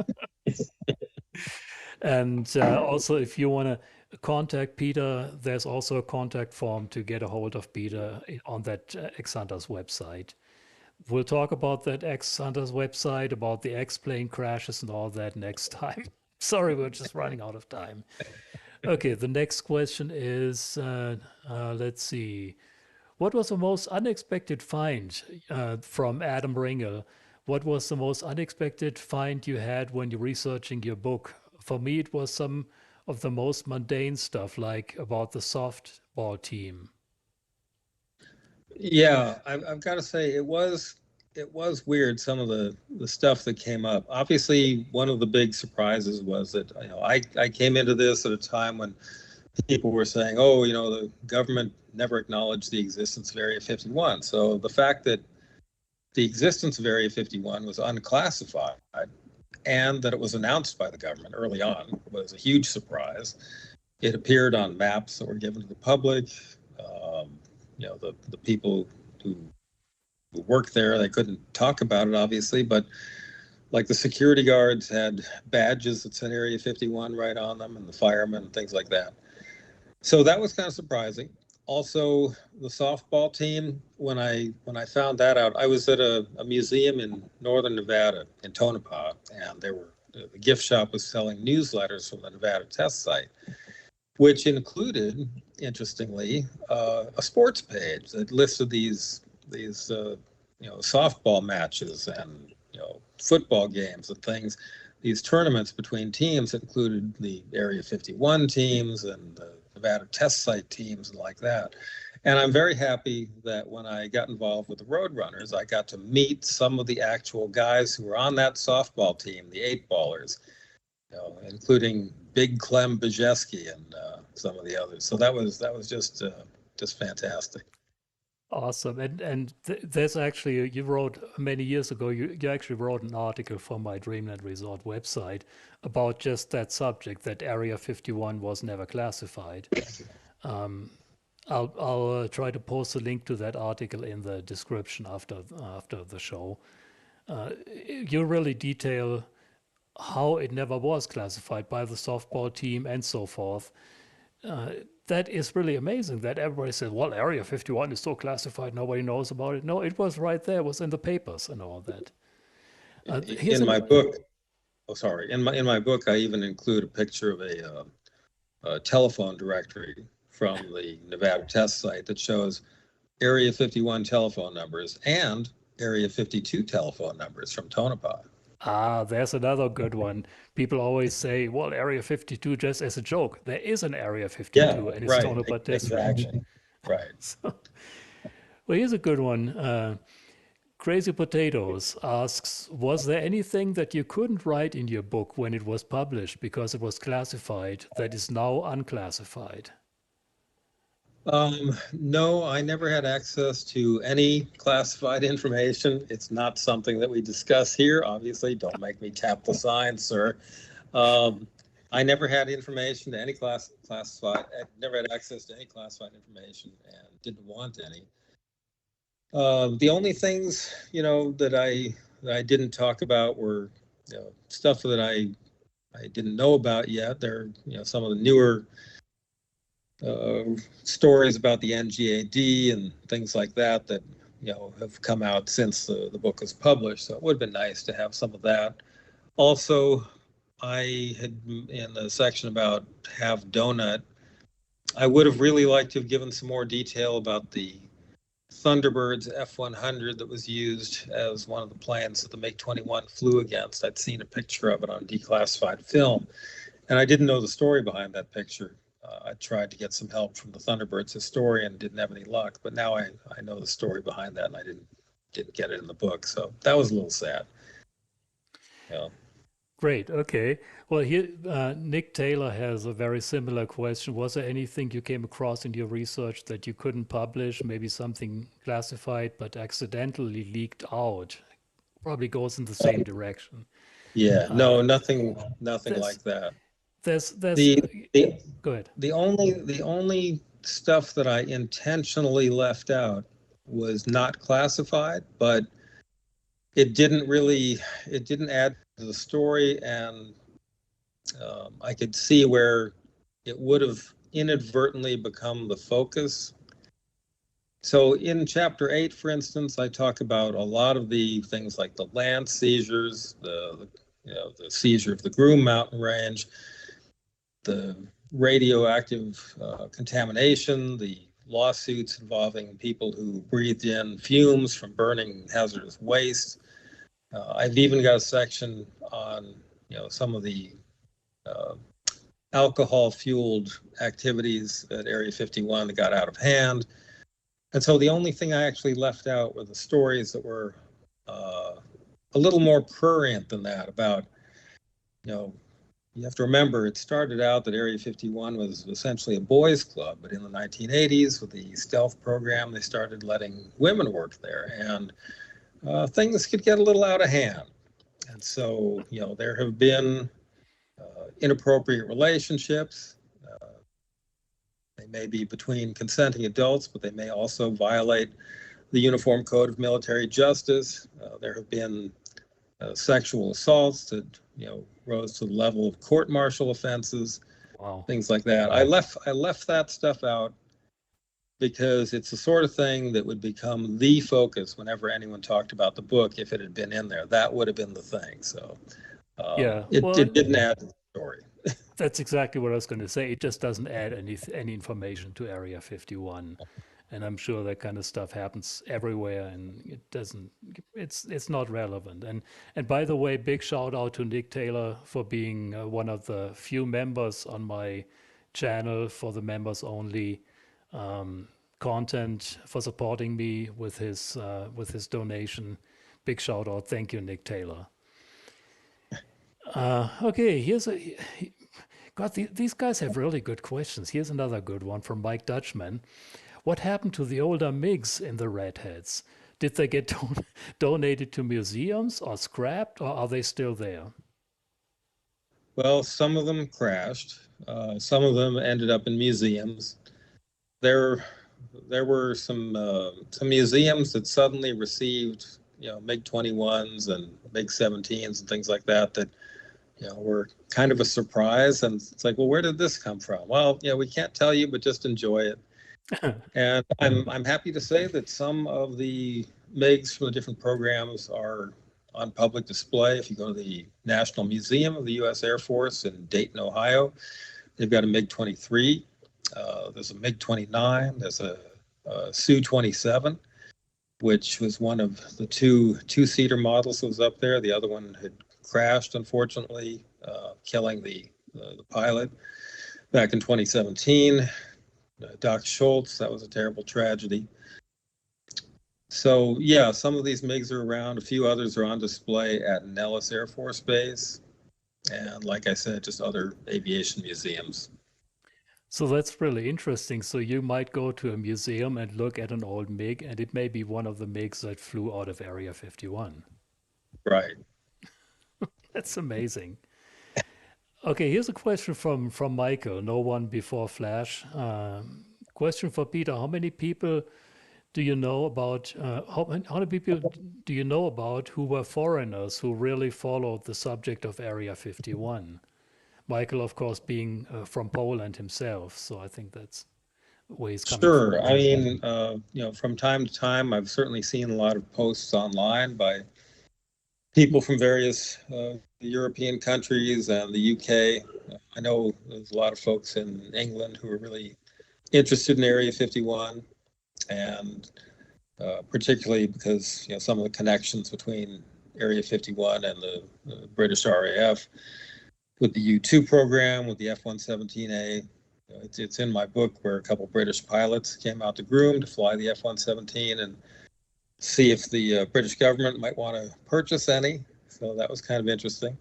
S1: And also, if you want to contact Peter, there's also a contact form to get a hold of Peter on that X Hunters website. We'll talk about that X Hunters website, about the X-plane crashes and all that next time. Sorry, we're just running out of time. Okay, the next question is, let's see. What was the most unexpected find from Adam Ringel? What was the most unexpected find you had when you're researching your book? For me, it was some of the most mundane stuff, like about the softball team.
S2: Yeah, I've got to say it was weird, some of the stuff that came up. Obviously, one of the big surprises was that I came into this at a time when people were saying, oh, the government never acknowledged the existence of Area 51. So the fact that the existence of Area 51 was unclassified and that it was announced by the government early on was a huge surprise. It appeared on maps that were given to the public. The people who worked there, they couldn't talk about it, obviously, but like the security guards had badges that said Area 51 right on them, and the firemen and things like that. So that was kind of surprising. Also, the softball team, when I found that out, I was at a museum in northern Nevada, in Tonopah, and the gift shop was selling newsletters from the Nevada test site, which included, interestingly, a sports page that listed these softball matches and football games and things, these tournaments between teams that included the Area 51 teams and the Nevada test site teams and like that. And I'm very happy that when I got involved with the Roadrunners, I got to meet some of the actual guys who were on that softball team, the eight ballers, including Big Clem Bajeski and some of the others. So that was just fantastic.
S1: Awesome. And there's actually, you wrote many years ago, you actually wrote an article for my Dreamland Resort website about just that subject, that Area 51 was never classified. Um, I'll try to post a link to that article in the description after the show. You really detail how it never was classified by the softball team and so forth. Uh, that is really amazing that everybody says, well, Area 51 is so classified, nobody knows about it. No, it was right there, it was in the papers and all that. Here's
S2: In
S1: an,
S2: my book, oh, sorry, in my book, I even include a picture of a telephone directory from the Nevada test site that shows Area 51 telephone numbers and Area 52 telephone numbers from Tonopah.
S1: there's another good one. People always say, well, Area 52 just as a joke. There is an Area
S2: Yeah,
S1: 52 and it's
S2: right,
S1: Tonopah District.
S2: exactly, right.
S1: So, well, here's a good one. Crazy Potatoes asks, was there anything that you couldn't write in your book when it was published because it was classified that is now unclassified?
S2: No, I never had access to any classified information. It's not something that we discuss here. Obviously, don't make me tap the sign, sir. Um, I never had information to any classified. I never had access to any classified information and didn't want any. The only things that I didn't talk about were stuff that I didn't know about yet. There, some of the newer uh, stories about the NGAD and things like that that have come out since the book was published. So it would have been nice to have some of that. Also, I had in the section about Half Donut, I would have really liked to have given some more detail about the Thunderbird's F-100 that was used as one of the planes that the MiG-21 flew against. I'd seen a picture of it on declassified film, and I didn't know the story behind that picture. I tried to get some help from the Thunderbird's historian, didn't have any luck, but now I know the story behind that, and I didn't get it in the book, so that was a little sad. Yeah.
S1: Great. Okay. Well, here, Nick Taylor has a very similar question. Was there anything you came across in your research that you couldn't publish? Maybe something classified but accidentally leaked out? Probably goes in the same direction.
S2: Yeah.
S1: Uh,
S2: No, nothing
S1: there's,
S2: like that.
S1: there's.
S2: The the
S1: Go ahead.
S2: the only stuff that I intentionally left out was not classified, but it didn't add to the story, and I could see where it would have inadvertently become the focus. So in chapter 8, for instance, I talk about a lot of the things like the land seizures, the seizure of the Groom Mountain Range, the radioactive contamination, the lawsuits involving people who breathed in fumes from burning hazardous waste. I've even got a section on some of the uh, alcohol-fueled activities at Area 51 that got out of hand. And so the only thing I actually left out were the stories that were a little more prurient than that about, you have to remember it started out that Area 51 was essentially a boys' club, but in the 1980s with the stealth program, they started letting women work there, and things could get a little out of hand. And so, there have been inappropriate relationships. They may be between consenting adults, but they may also violate the Uniform Code of Military Justice. There have been sexual assaults that rose to the level of court-martial offenses,
S1: Wow.
S2: things like that. I left that stuff out because it's the sort of thing that would become the focus whenever anyone talked about the book. If it had been in there, that would have been the thing. So
S1: Yeah.
S2: it
S1: Well,
S2: didn't add to the story.
S1: that's exactly what I was going to say. It just doesn't add any information to Area 51. And I'm sure that kind of stuff happens everywhere, and it doesn't. It's not relevant. And by the way, big shout out to Nick Taylor for being one of the few members on my channel for the members only content, for supporting me with his donation. Big shout out. Thank you, Nick Taylor. Okay, God, these guys have really good questions. Here's another good one from Mike Dutchman. what happened to the older MiGs in the Redheads? Did they get donated to museums or scrapped, or are they still there?
S2: Well, some of them crashed. Some of them ended up in museums. There, there were some museums that suddenly received, MiG-21s and MiG-17s and things like that were kind of a surprise. And it's like, well, where did this come from? Well, we can't tell you, but just enjoy it. And I'm happy to say that some of the MiGs from the different programs are on public display. If you go to the National Museum of the U.S. Air Force in Dayton, Ohio, they've got a MiG-23. There's a MiG-29. There's a Su-27, which was one of the two-seater models that was up there. The other one had crashed, unfortunately, killing the pilot back in 2017. Doc Schultz, that was a terrible tragedy. So yeah, some of these MiGs are around. A few others are on display at Nellis Air Force Base. And like I said, just other aviation museums.
S1: So that's really interesting. So you might go to a museum and look at an old MiG, and it may be one of the MiGs that flew out of Area 51.
S2: Right.
S1: That's amazing. Okay, here's a question from Michael, no one before Flash. Question for Peter: how many people do you know about? How many people do you know about who were foreigners who really followed the subject of Area 51? Michael, of course, being from Poland himself, so I think that's where he's coming from.
S2: Sure. I mean, from time to time, I've certainly seen a lot of posts online by people from various European countries and the UK. I know there's a lot of folks in England who are really interested in Area 51, and particularly because some of the connections between Area 51 and the British RAF with the U-2 program, with the F-117A. It's in my book where a couple British pilots came out to Groom to fly the F-117 and see if the British government might want to purchase any. So that was kind of interesting.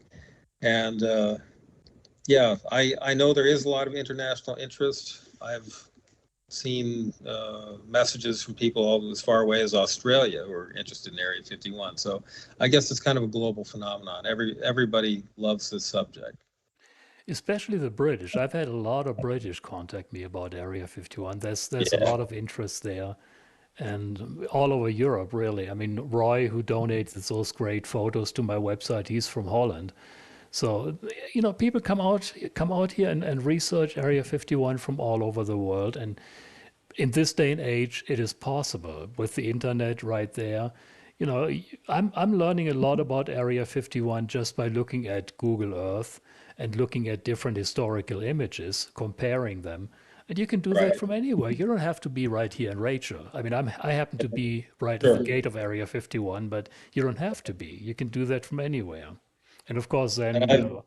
S2: And I know there is a lot of international interest. I've seen messages from people all as far away as Australia who are interested in Area 51. So I guess it's kind of a global phenomenon. Everybody loves this subject.
S1: Especially the British. I've had a lot of British contact me about Area 51. There's a
S2: Yeah.
S1: lot of interest there, and all over Europe, really. I mean, Roy, who donated those great photos to my website, he's from Holland. So, people come out here and research Area 51 from all over the world. And in this day and age, it is possible with the internet right there. I'm learning a lot about Area 51 just by looking at Google Earth and looking at different historical images, comparing them. And you can do that
S2: Right.
S1: from anywhere. You don't have to be right here in Rachel. I mean, I happen to be right at the
S2: Sure.
S1: gate of Area 51, but you don't have to be. You can do that from anywhere. And of course, then,
S2: And I've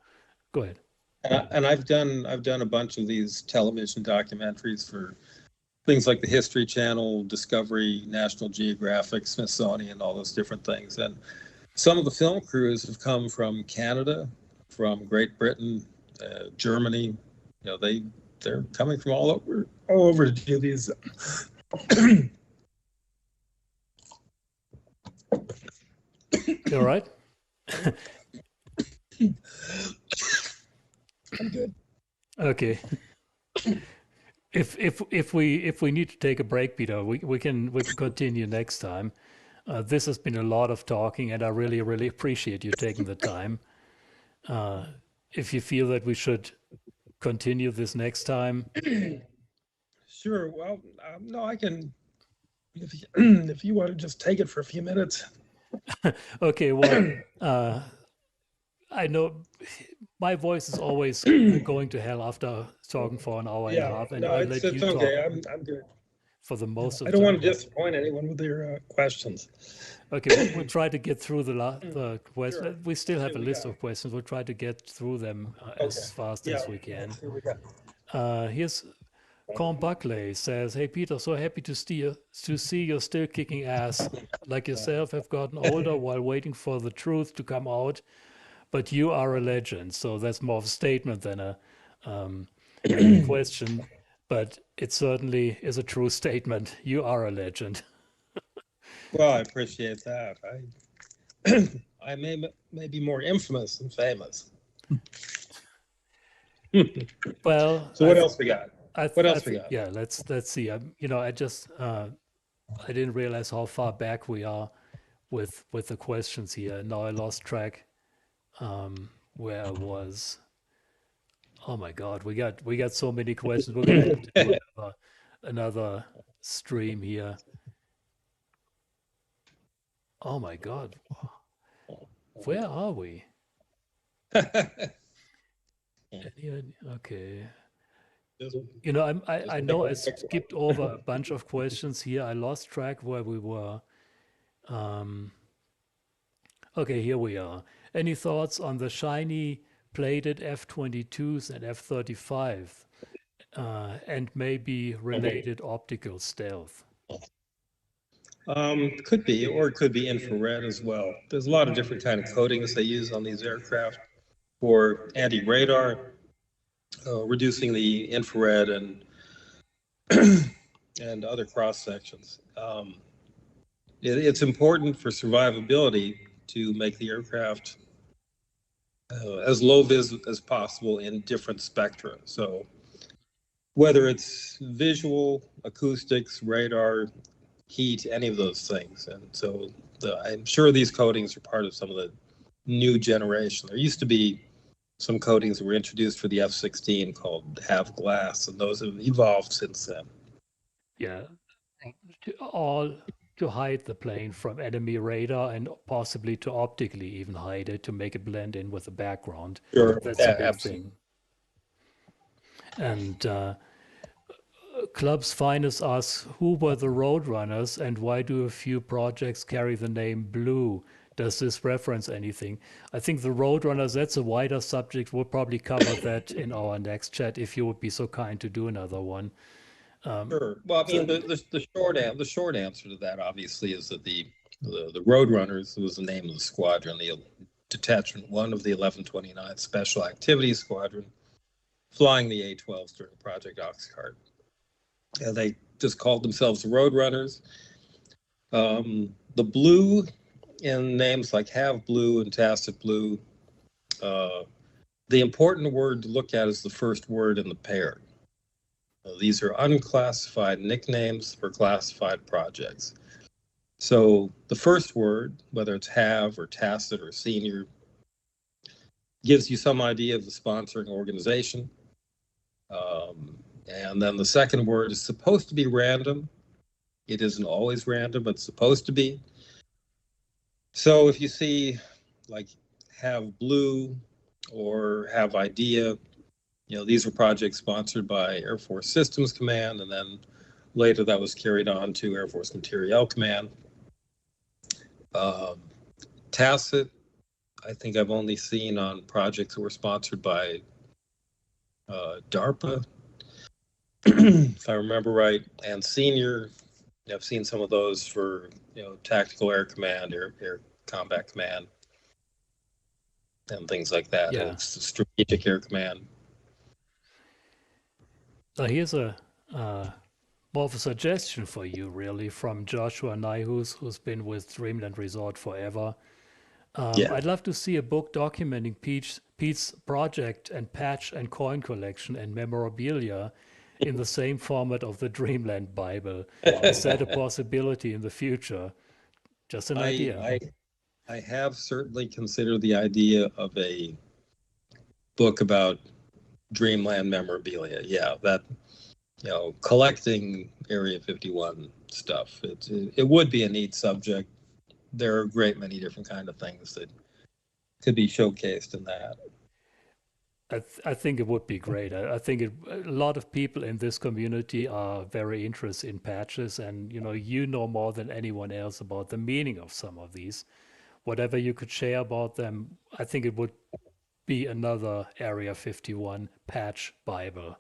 S1: go ahead.
S2: and I've done a bunch of these television documentaries for things like the History Channel, Discovery, National Geographic, Smithsonian, all those different things. And some of the film crews have come from Canada, from Great Britain, Germany. They're coming from all over to do these.
S1: You all right?
S2: I'm good.
S1: Okay. If we need to take a break, Peter, we can continue next time. This has been a lot of talking, and I really, really appreciate you taking the time. If you feel that we should continue this next time,
S2: Sure. Well, no, I can. If you want to just take it for a few minutes.
S1: okay. Well, I know my voice is always going to hell after talking for an hour and a half, and
S2: No,
S1: I'll
S2: it's
S1: let you talk
S2: okay. I'm good.
S1: for the most of
S2: I
S1: the
S2: don't
S1: time.
S2: want to disappoint anyone with your questions.
S1: Okay, we'll try to get through the question.
S2: Sure.
S1: We still have
S2: See
S1: a
S2: what we
S1: list
S2: got.
S1: of questions. We'll try to get through them
S2: Okay.
S1: as fast
S2: Yeah.
S1: as we can.
S2: Let's see what we got.
S1: Here's Con Buckley says, "Hey Peter, so happy to see you're still kicking ass. Like yourself, have gotten older while waiting for the truth to come out, but you are a legend." So that's more of a statement than a question. but it certainly is a true statement. You are a legend.
S2: Well, I appreciate that. I I may be more infamous than famous.
S1: Well,
S2: So what else we got? What else we got?
S1: yeah. Let's see. I just I didn't realize how far back we are with the questions here. Now I lost track where I was. Oh my God, we got so many questions. We're gonna have to do another stream here. Oh my God, where are we? Okay. I know I skipped over a bunch of questions here. I lost track where we were. Um, okay, here we are. Any thoughts on the shiny plated F-22s and F-35 and maybe related optical stealth?
S2: Could be, or it could be infrared as well. There's a lot of different kind of coatings they use on these aircraft for anti-radar, reducing the infrared and other cross sections. It's important for survivability to make the aircraft as low vis as possible in different spectra. So whether it's visual, acoustics, radar, heat, any of those things. And so I'm sure these coatings are part of some of the new generation. There used to be some coatings that were introduced for the F-16 called Have Glass, and those have evolved since then.
S1: Yeah, all to hide the plane from enemy radar and possibly to optically even hide it to make it blend in with the background.
S2: Sure.
S1: That's a big
S2: Absolutely.
S1: thing. And Club's Finest asks, who were the Roadrunners and why do a few projects carry the name Blue? Does this reference anything? I think the Roadrunners, that's a wider subject. We'll probably cover that in our next chat if you would be so kind to do another one.
S2: Sure. Well, I mean, the short answer to that obviously is that the Roadrunners was the name of the squadron, the Detachment 1 of the 1129th Special Activities Squadron, flying the A-12s during Project Oxcart. And they just called themselves the Roadrunners. The blue in names like Have Blue and Tacit Blue, the important word to look at is the first word in the pair. These are unclassified nicknames for classified projects. So the first word, whether it's have or tacit or senior, gives you some idea of the sponsoring organization. And then the second word is supposed to be random. It isn't always random, but it's supposed to be. So if you see like Have Blue or Have Idea, these were projects sponsored by Air Force Systems Command, and then later that was carried on to Air Force Materiel Command. Tacit, I think I've only seen on projects that were sponsored by DARPA, if I remember right, and senior, I've seen some of those for Tactical Air Command, Air Combat Command, and things like that.
S1: Yeah.
S2: It's Strategic Air Command.
S1: Here's a more of a suggestion for you, really, from Joshua Nye, who's been with Dreamland Resort forever. I'd love to see a book documenting Pete's project and patch and coin collection and memorabilia in the same format of the Dreamland Bible. Is that a possibility in the future? Just an idea.
S2: I have certainly considered the idea of a book about Dreamland memorabilia. Yeah, that collecting Area 51 stuff. It would be a neat subject. There are a great many different kind of things that could be showcased in that.
S1: I think it would be great. I think a lot of people in this community are very interested in patches, and you know more than anyone else about the meaning of some of these. Whatever you could share about them, I think it would be another Area 51 patch Bible.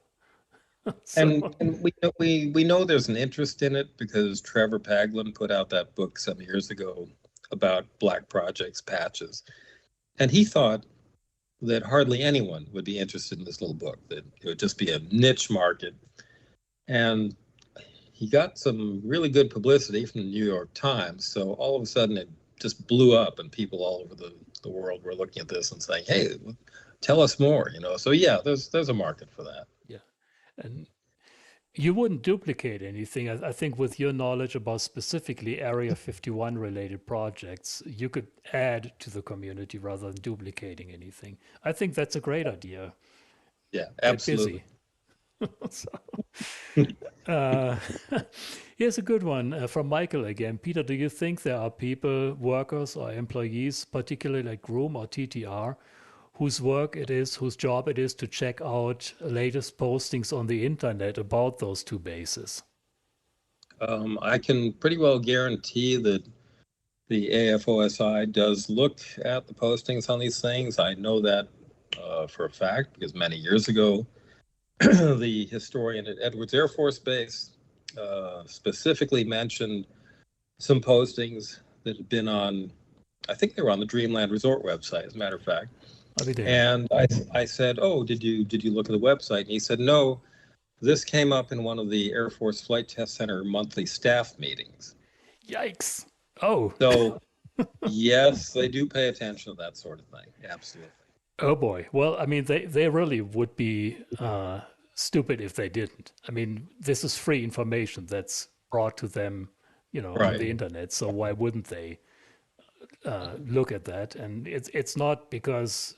S2: And we know there's an interest in it because Trevor Paglin put out that book some years ago about black projects patches, and he thought that hardly anyone would be interested in this little book, that it would just be a niche market. And he got some really good publicity from the New York Times. So all of a sudden it just blew up, and people all over the world were looking at this and saying, hey, tell us more, So yeah, there's a market for that.
S1: Yeah. And you wouldn't duplicate anything. I think with your knowledge about specifically Area 51 related projects, you could add to the community rather than duplicating anything. I think that's a great idea.
S2: Yeah,
S1: Get
S2: absolutely.
S1: busy. So, uh, here's a good one from Michael again. Peter, do you think there are people, workers, or employees, particularly like Groom or TTR, whose work it is, whose job it is to check out latest postings on the internet about those two bases?
S2: I can pretty well guarantee that the AFOSI does look at the postings on these things. I know that for a fact because many years ago, the historian at Edwards Air Force Base specifically mentioned some postings that had been on, I think they were on the Dreamland Resort website, as a matter of fact.
S1: I'll be damned.
S2: And I said, "Oh, did you look at the website?" And he said, "No, this came up in one of the Air Force Flight Test Center monthly staff meetings."
S1: Yikes. Oh,
S2: So yes, they do pay attention to that sort of thing. Absolutely.
S1: oh boy. Well, I mean, they really would be stupid if they didn't. I mean, this is free information that's brought to them, on the
S2: Right.
S1: internet. So why wouldn't they look at that? And it's not because,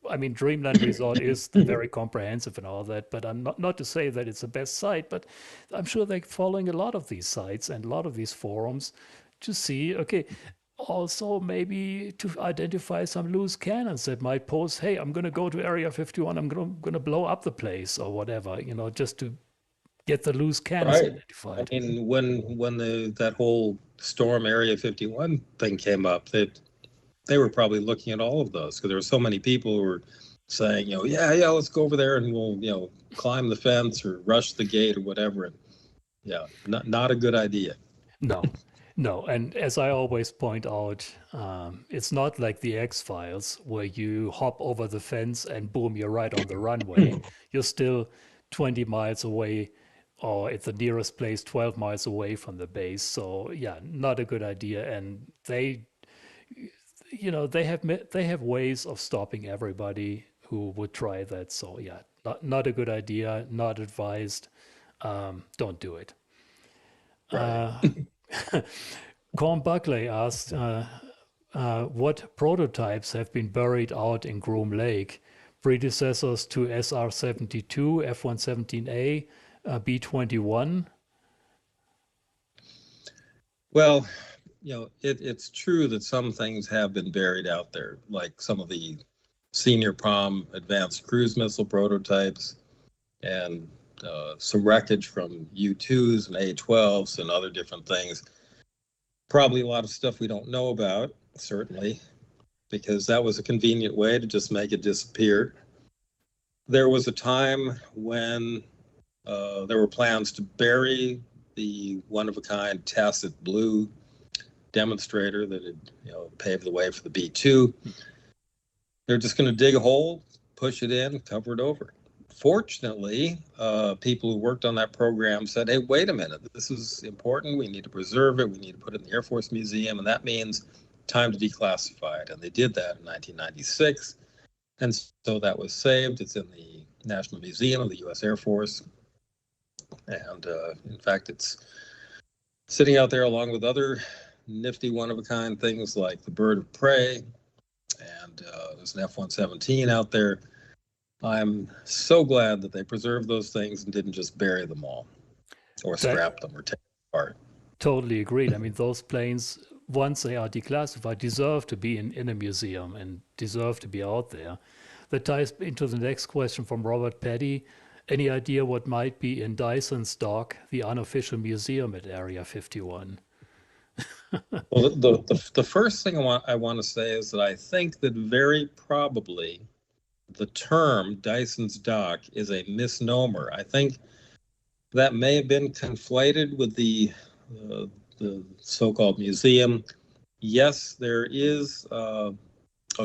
S1: I mean, Dreamland Resort is very comprehensive and all that, but I'm not to say that it's the best site, but I'm sure they're following a lot of these sites and a lot of these forums to see, okay, also maybe to identify some loose cannons that might pose, hey, I'm going to go to Area 51, I'm going to blow up the place or whatever, just to get the loose cannons
S2: Right. I
S1: identified.
S2: mean, when that whole Storm Area 51 thing came up, that they were probably looking at all of those because there were so many people who were saying, yeah, let's go over there and we'll, climb the fence or rush the gate or whatever. And yeah, not a good idea.
S1: No, no. And as I always point out, it's not like the X-Files where you hop over the fence and boom, you're right on the runway. You're still 20 miles away or at the nearest place 12 miles away from the base. So yeah, not a good idea. And they have ways of stopping everybody who would try that. So yeah, not a good idea, not advised. Don't do it.
S2: Right.
S1: Corn Buckley asked, what prototypes have been buried out in Groom Lake? Predecessors to SR-72, F-117A, B-21?
S2: Well, it's true that some things have been buried out there, like some of the senior prom advanced cruise missile prototypes and some wreckage from U-2s and A-12s and other different things. Probably a lot of stuff we don't know about, certainly, because that was a convenient way to just make it disappear. There was a time when there were plans to bury the one-of-a-kind tacit blue demonstrator that had paved the way for the B-2. They're just going to dig a hole, push it in, cover it over. Fortunately, people who worked on that program said, hey, wait a minute, this is important. We need to preserve it. We need to put it in the Air Force Museum, and that means time to declassify it. And they did that in 1996. And so that was saved. It's in the National Museum of the U.S. Air Force. And in fact, it's sitting out there along with other nifty one-of-a-kind things like the Bird of Prey, and there's an F-117 out there. I'm so glad that they preserved those things and didn't just bury them all or scrap them or take them apart.
S1: Totally agreed. I mean, those planes, once they are declassified, deserve to be in a museum and deserve to be out there. That ties into the next question from Robert Petty. Any idea what might be in Dyson's dock, the unofficial museum at Area 51?
S2: Well, the first thing I want to say is that I think that very probably the term Dyson's dock is a misnomer. I think that may have been conflated with the so-called museum. Yes, there is a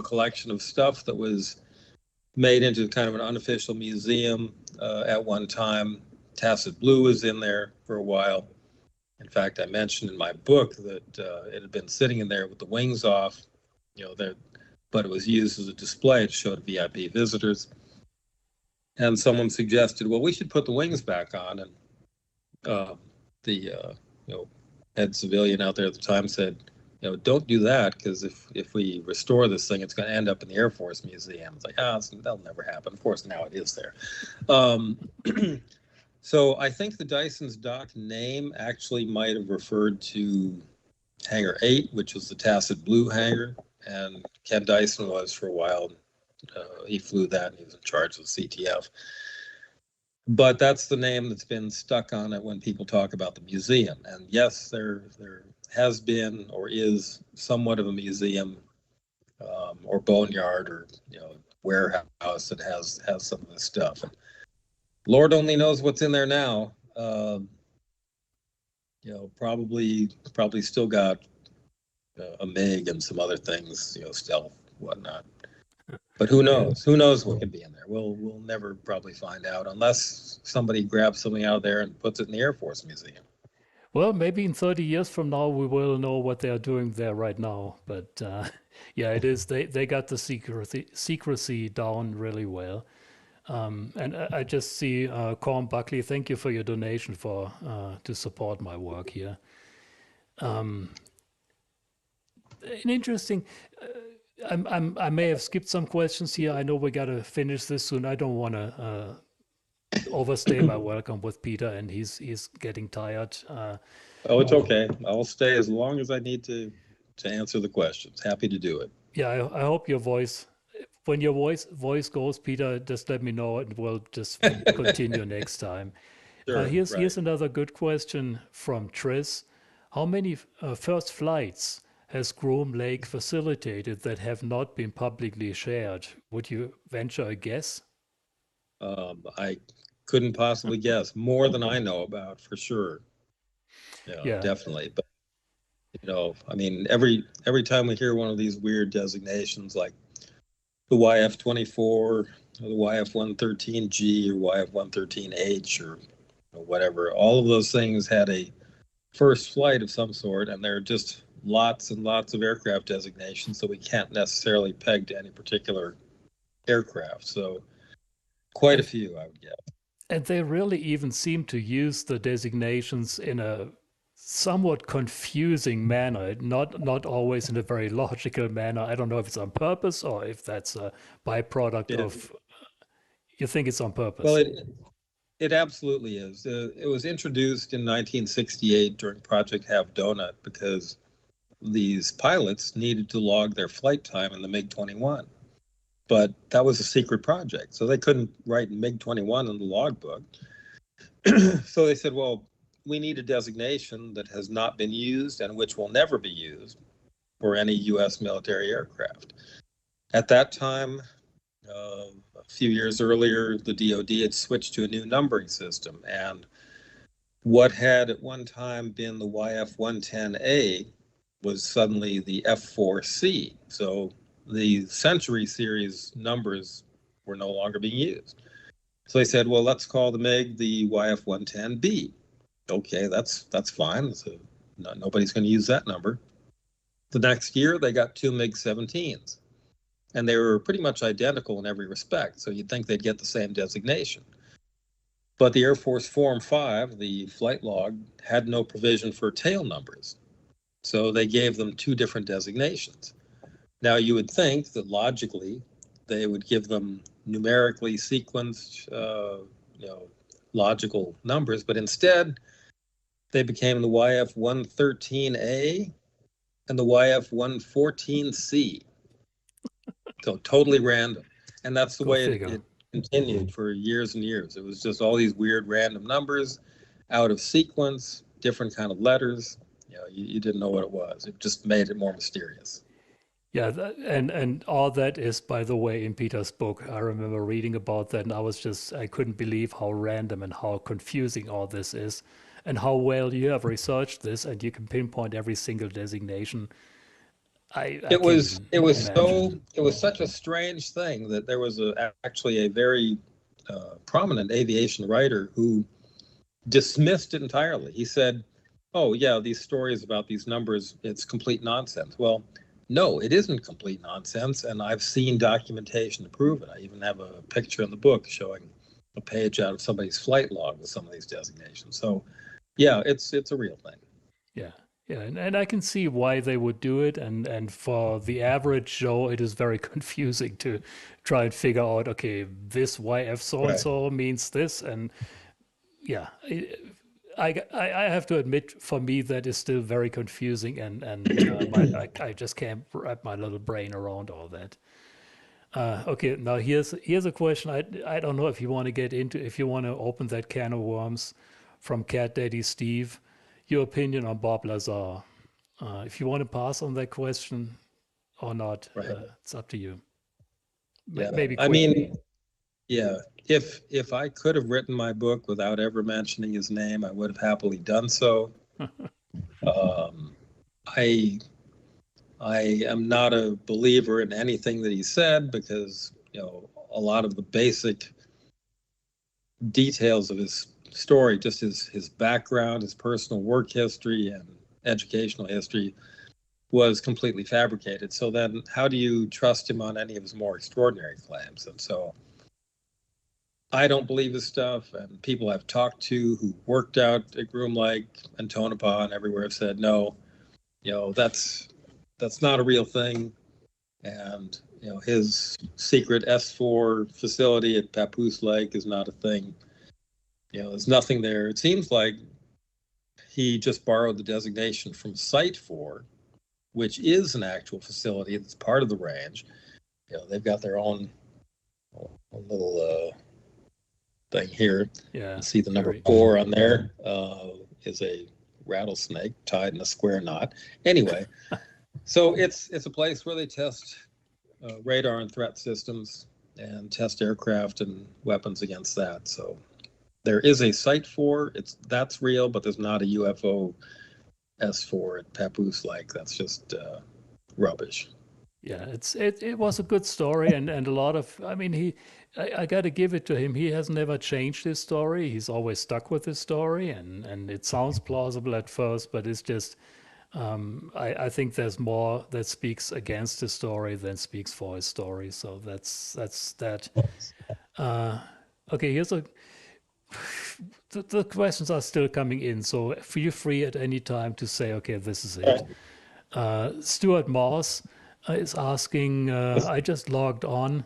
S2: collection of stuff that was made into kind of an unofficial museum at one time Tacit Blue was in there for a while. In fact, I mentioned in my book that it had been sitting in there with the wings off, but it was used as a display to show to VIP visitors. And someone suggested, well, we should put the wings back on. And the head civilian out there at the time said, don't do that, because if we restore this thing, it's going to end up in the Air Force Museum. It's like, that'll never happen. Of course, now it is there. So I think the Dyson's Dock name actually might have referred to Hangar 8, which was the Tacit Blue hangar, and Ken Dyson was for a while. He flew that, and he was in charge of the CTF. But that's the name that's been stuck on it when people talk about the museum. And yes, there has been or is somewhat of a museum or boneyard or warehouse that has some of this stuff. And Lord only knows what's in there now. Probably still got a MiG and some other things, stealth, whatnot. But who knows? Who knows what could be in there? We'll never probably find out unless somebody grabs something out of there and puts it in the Air Force Museum.
S1: Well, maybe in 30 years from now, we will know what they are doing there right now. But yeah, it is. They got the secrecy down really well. And I just see Corn Buckley. Thank you for your donation to support my work here. An interesting. I may have skipped some questions here. I know we got to finish this soon. I don't want to overstay my welcome with Peter, and he's getting tired.
S2: It's okay. I'll stay as long as I need to answer the questions. Happy to do it.
S1: Yeah, I hope your voice, when your voice goes, Peter, just let me know, and we'll just continue next time.
S2: Sure,
S1: here's another good question from Tris. How many first flights has Groom Lake facilitated that have not been publicly shared? Would you venture a guess?
S2: I couldn't possibly guess. More than I know about, for sure. Yeah, definitely. But I mean, every time we hear one of these weird designations like the YF-24 or the YF-113G or YF-113H or whatever, all of those things had a first flight of some sort, and they're just lots and lots of aircraft designations, so we can't necessarily peg to any particular aircraft. So quite a few, I would guess.
S1: And they really even seem to use the designations in a somewhat confusing manner, not always in a very logical manner. I don't know if it's on purpose or if that's a byproduct of. You think it's on purpose?
S2: Well, it absolutely is. It was introduced in 1968 during Project Have Donut because these pilots needed to log their flight time in the MiG-21. But that was a secret project, so they couldn't write MiG-21 in the logbook. So they said, well, we need a designation that has not been used and which will never be used for any U.S. military aircraft. At that time, a few years earlier, the DoD had switched to a new numbering system, and what had at one time been the YF-110A was suddenly the F4C. So the Century series numbers were no longer being used. So they said, well, let's call the MiG the YF-110B. Okay, that's fine. So nobody's going to use that number. The next year, they got two MiG-17s, and they were pretty much identical in every respect. So you'd think they'd get the same designation. But the Air Force Form 5, the flight log, had no provision for tail numbers. So they gave them two different designations. Now, you would think that logically they would give them numerically sequenced, logical numbers, but instead they became the YF-113A and the YF-114C. So totally random. And that's the way it continued for years and years. It was just all these weird random numbers out of sequence, different kind of letters. You didn't know what it was. It just made it more mysterious.
S1: Yeah, and all that is, by the way, in Peter's book. I remember reading about that, and I couldn't believe how random and how confusing all this is, and how well you have researched this, and you can pinpoint every single designation.
S2: It was such a strange thing that there was actually a very prominent aviation writer who dismissed it entirely. He said, oh, yeah, these stories about these numbers, it's complete nonsense. Well, no, it isn't complete nonsense. And I've seen documentation to prove it. I even have a picture in the book showing a page out of somebody's flight log with some of these designations. So, yeah, it's a real thing.
S1: Yeah. Yeah, and I can see why they would do it, and for the average Joe, it is very confusing to try and figure out, okay, this YF so and
S2: Right.
S1: so means this, and yeah, I have to admit, for me, that is still very confusing, and I just can't wrap my little brain around all that. Okay, now here's a question. I don't know if you want to get into, if you want to open that can of worms from Cat Daddy Steve. Your opinion on Bob Lazar. If you want to pass on that question or not,
S2: Right.
S1: it's up to you.
S2: Yeah.
S1: Maybe
S2: I
S1: quickly.
S2: mean, yeah, if I could have written my book without ever mentioning his name, I would have happily done so. Um, I I am not a believer in anything that he said because, a lot of the basic details of his story, just his background, his personal work history and educational history was completely fabricated. So then how do you trust him on any of his more extraordinary claims? And so I don't believe his stuff, and people I've talked to who worked out at Groom Lake and Tonopah and everywhere have said, no, that's not a real thing. And, his secret S4 facility at Papoose Lake is not a thing. There's nothing there. It seems like he just borrowed the designation from Site 4, which is an actual facility that's part of the range. They've got their own little thing here.
S1: Yeah.
S2: You see the number 4 on there is a rattlesnake tied in a square knot. Anyway, so it's a place where they test radar and threat systems and test aircraft and weapons against that. So there is a Site 4. That's real, but there's not a UFO S4 at Papoose Lake. That's just rubbish.
S1: Yeah, it was a good story, and a lot of, I mean, I got to give it to him. He has never changed his story. He's always stuck with his story, and it sounds plausible at first, but it's just, I think there's more that speaks against his story than speaks for his story. So that's that. Okay, here's the questions are still coming in, so feel free at any time to say, okay, this is it. Stuart Moss is asking, I just logged on.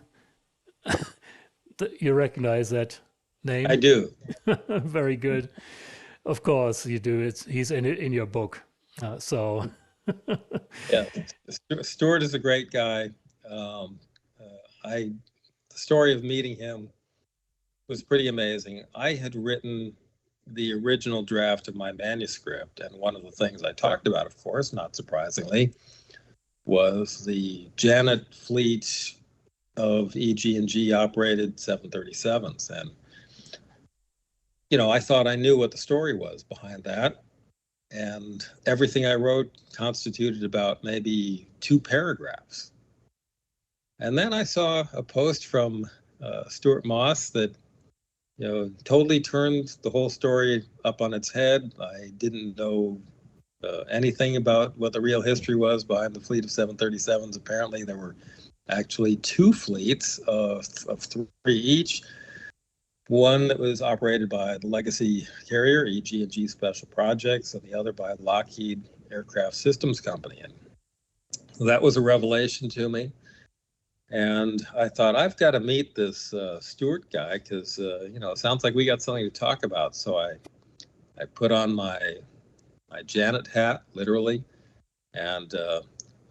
S1: You recognize that name?
S2: I do.
S1: Very good. Of course you do. He's in your book. So
S2: Yeah, Stuart is a great guy. The story of meeting him was pretty amazing. I had written the original draft of my manuscript, and one of the things I talked about, of course, not surprisingly, was the Janet fleet of EG&G operated 737s. And, I thought I knew what the story was behind that. And everything I wrote constituted about maybe 2 paragraphs. And then I saw a post from Stuart Moss that, totally turned the whole story up on its head. I didn't know anything about what the real history was behind the fleet of 737s. Apparently, there were actually 2 fleets of 3 each. One that was operated by the legacy carrier, EG&G Special Projects, and the other by Lockheed Aircraft Systems Company. And that was a revelation to me. And I thought, I've got to meet this Stuart guy because, it sounds like we got something to talk about. So I put on my Janet hat, literally, and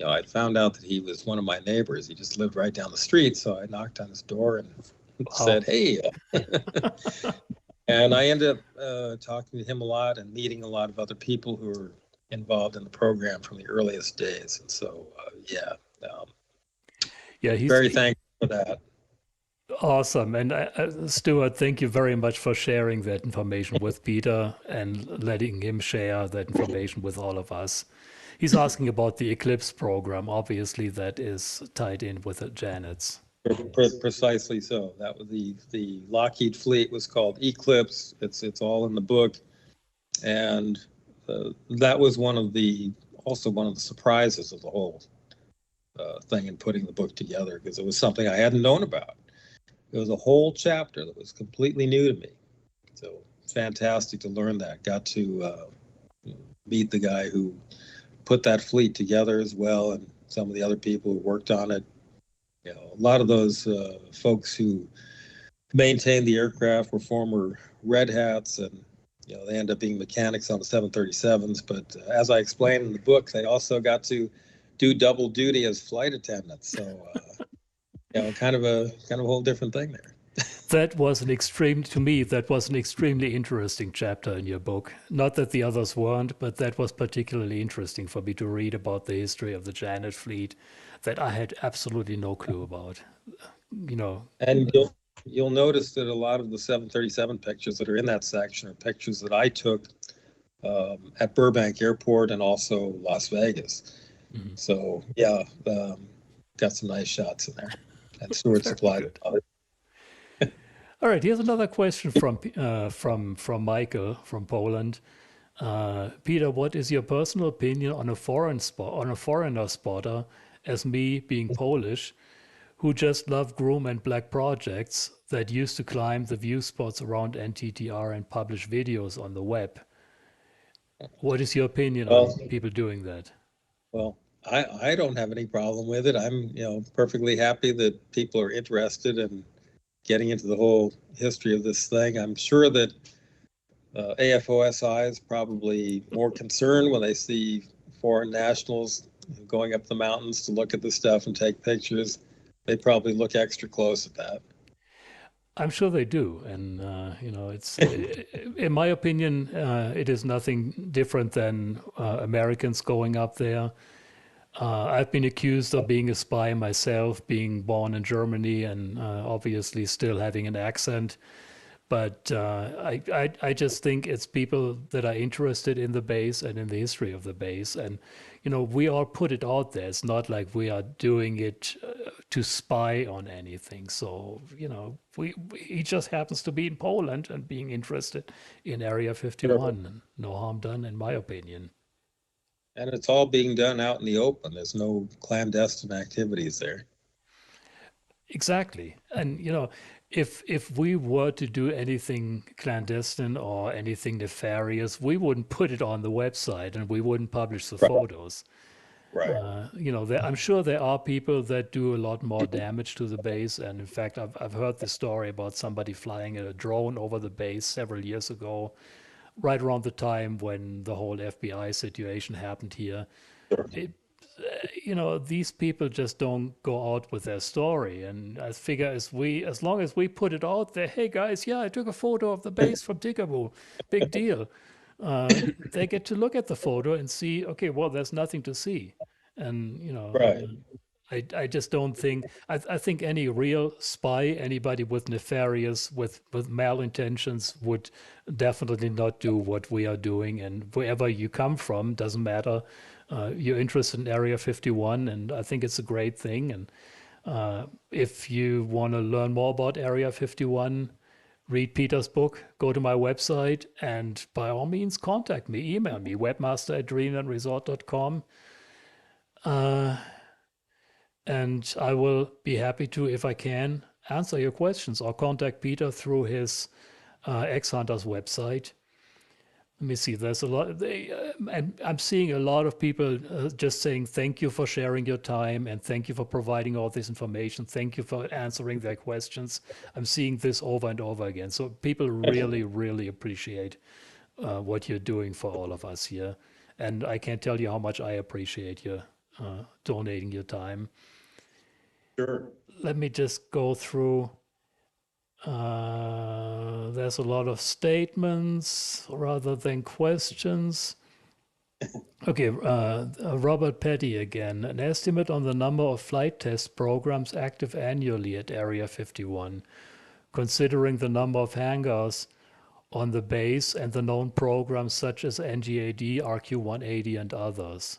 S2: I found out that he was one of my neighbors. He just lived right down the street. So I knocked on his door and said, hey. And I ended up talking to him a lot and meeting a lot of other people who were involved in the program from the earliest days. And so,
S1: he's
S2: very thankful for that.
S1: Awesome. And Stuart, thank you very much for sharing that information with Peter and letting him share that information with all of us. He's asking about the Eclipse program. Obviously, that is tied in with the Janets.
S2: Precisely so. That was the Lockheed fleet was called Eclipse. It's all in the book, and that was also one of the surprises of the whole thing in putting the book together, because it was something I hadn't known about. It was a whole chapter that was completely new to me. So fantastic to learn that. Got to meet the guy who put that fleet together as well, and some of the other people who worked on it. You know, a lot of those folks who maintained the aircraft were former Red Hats, and you know, they end up being mechanics on the 737s. But as I explained in the book, they also got to do double duty as flight attendants. So you know, kind of a whole different thing there.
S1: That was to me, that was an extremely interesting chapter in your book. Not that the others weren't, but that was particularly interesting for me to read about the history of the Janet fleet that I had absolutely no clue about. You know,
S2: And you'll notice that a lot of the 737 pictures that are in that section are pictures that I took at Burbank Airport and also Las Vegas.
S1: mhm.
S2: So yeah, got some nice shots in there. And Stewart
S1: Very
S2: supplied
S1: good.
S2: other.
S1: All right, here's another question from Michael from Poland. Peter, what is your personal opinion on a foreigner spotter, as me being Polish, who just love groom and black projects that used to climb the view spots around NTTR and publish videos on the web? What is your opinion
S2: Well,
S1: on people doing that?
S2: well, I don't have any problem with it. I'm, you know, perfectly happy that people are interested in getting into the whole history of this thing. I'm sure that AFOSI is probably more concerned when they see foreign nationals going up the mountains to look at the stuff and take pictures. They probably look extra close at that.
S1: I'm sure they do, and it's in my opinion, it is nothing different than Americans going up there. I've been accused of being a spy myself, being born in Germany and obviously still having an accent. But I just think it's people that are interested in the base and in the history of the base. And, we all put it out there. It's not like we are doing it to spy on anything. So, he just happens to be in Poland and being interested in Area 51. And no harm done, in my opinion.
S2: And it's all being done out in the open. There's no clandestine activities there.
S1: Exactly. And if we were to do anything clandestine or anything nefarious, we wouldn't put it on the website and we wouldn't publish the
S2: Right.
S1: photos.
S2: Right.
S1: I'm sure there are people that do a lot more damage to the base. And in fact, I've heard the story about somebody flying a drone over the base several years ago, right around the time when the whole FBI situation happened here.
S2: Sure.
S1: These people just don't go out with their story. And I figure as long as we put it out there, hey guys, yeah, I took a photo of the base from Tikaboo, big deal. They get to look at the photo and see, okay, well, there's nothing to see. And,
S2: Right.
S1: I just don't think, I think any real spy, anybody with with malintentions would definitely not do what we are doing. And wherever you come from, doesn't matter. You're interested in Area 51, and I think it's a great thing. And if you want to learn more about Area 51, read Peter's book, go to my website, and by all means, contact me, email me, webmaster@dreamlandresort.com. And I will be happy to, if I can, answer your questions or contact Peter through his X-Hunters website. Let me see. There's a lot, and I'm seeing a lot of people just saying thank you for sharing your time and thank you for providing all this information. Thank you for answering their questions. I'm seeing this over and over again. So people really, really appreciate what you're doing for all of us here. And I can't tell you how much I appreciate you donating your time.
S2: Sure.
S1: Let me just go through. There's a lot of statements rather than questions. Okay, Robert Petty again. An estimate on the number of flight test programs active annually at Area 51, considering the number of hangars on the base and the known programs such as NGAD, RQ-180, and others.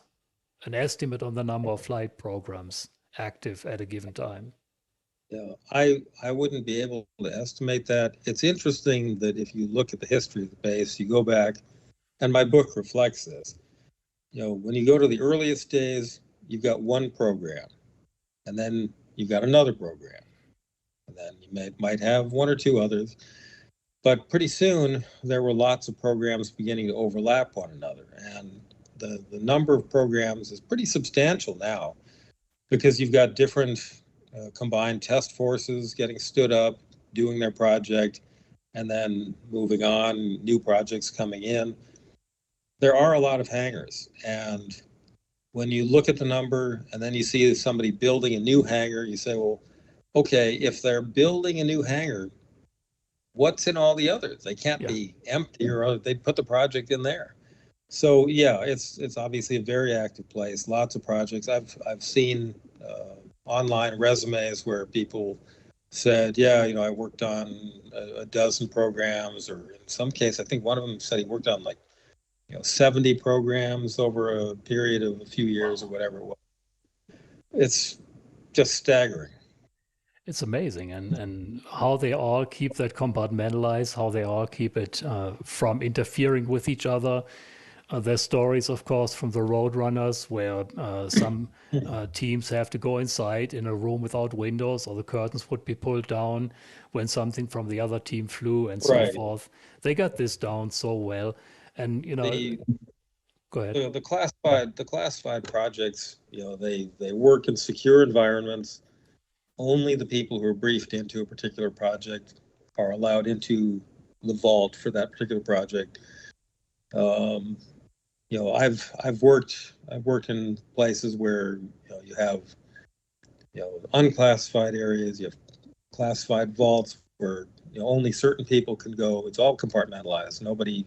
S1: An estimate on the number of flight programs active at a given time.
S2: Yeah, I wouldn't be able to estimate that. It's interesting that if you look at the history of the base, you go back, and my book reflects this. When you go to the earliest days, you've got one program, and then you've got another program, and then you might have one or two others. But pretty soon, there were lots of programs beginning to overlap one another, and the number of programs is pretty substantial now because you've got different combined test forces getting stood up, doing their project, and then moving on, new projects coming in. There are a lot of hangars. And when you look at the number and then you see somebody building a new hangar, you say, well, okay, if they're building a new hangar, what's in all the others? They can't
S1: Yeah.
S2: be empty or they'd put the project in there. So yeah, it's obviously a very active place. Lots of projects. I've seen online resumes where people said, yeah, I worked on a dozen programs, or in some case, I think one of them said he worked on like 70 programs over a period of a few years or
S1: Wow.
S2: whatever it was. It's just staggering.
S1: It's amazing, and how they all keep that compartmentalized, how they all keep it from interfering with each other. There's stories, of course, from the Roadrunners where some teams have to go inside in a room without windows, or the curtains would be pulled down when something from the other team flew, and so
S2: Right.
S1: forth. They got this down so well, and
S2: The
S1: go ahead.
S2: the classified projects, they work in secure environments. Only the people who are briefed into a particular project are allowed into the vault for that particular project. Um, I've worked in places where you have unclassified areas, you have classified vaults where only certain people can go. It's all compartmentalized. Nobody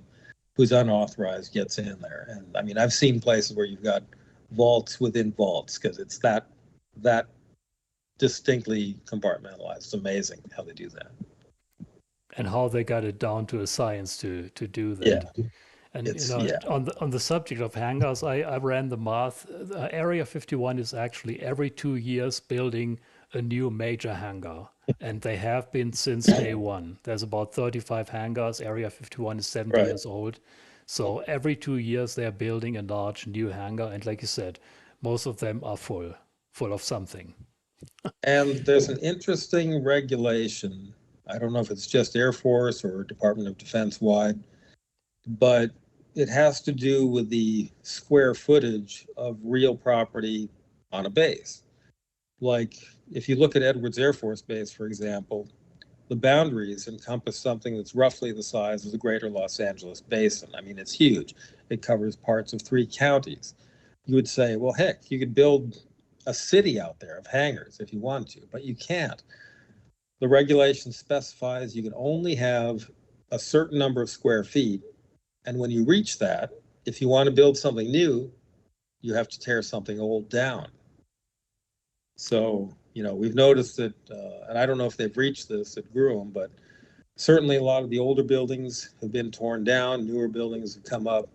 S2: who's unauthorized gets in there. And I mean, I've seen places where you've got vaults within vaults because it's that distinctly compartmentalized. It's amazing how they do that.
S1: And how they got it down to a science to do
S2: Yeah,
S1: that. And
S2: yeah,
S1: on the subject of hangars, I ran the math. Area 51 is actually every 2 years building a new major hangar, and they have been since day one. There's about 35 hangars. Area 51 is 70
S2: right.
S1: years old, so every 2 years they're building a large new hangar. And like you said, most of them are full of something.
S2: And there's an interesting regulation. I don't know if it's just Air Force or Department of Defense wide, but it has to do with the square footage of real property on a base. Like if you look at Edwards Air Force Base, for example, the boundaries encompass something that's roughly the size of the greater Los Angeles basin. I mean, it's huge. It covers parts of 3 counties. You would say, well, heck, you could build a city out there of hangars if you want to, but you can't. The regulation specifies you can only have a certain number of square feet. And when you reach that, if you want to build something new, you have to tear something old down. So, we've noticed that, and I don't know if they've reached this at Gruen, but certainly a lot of the older buildings have been torn down, newer buildings have come up.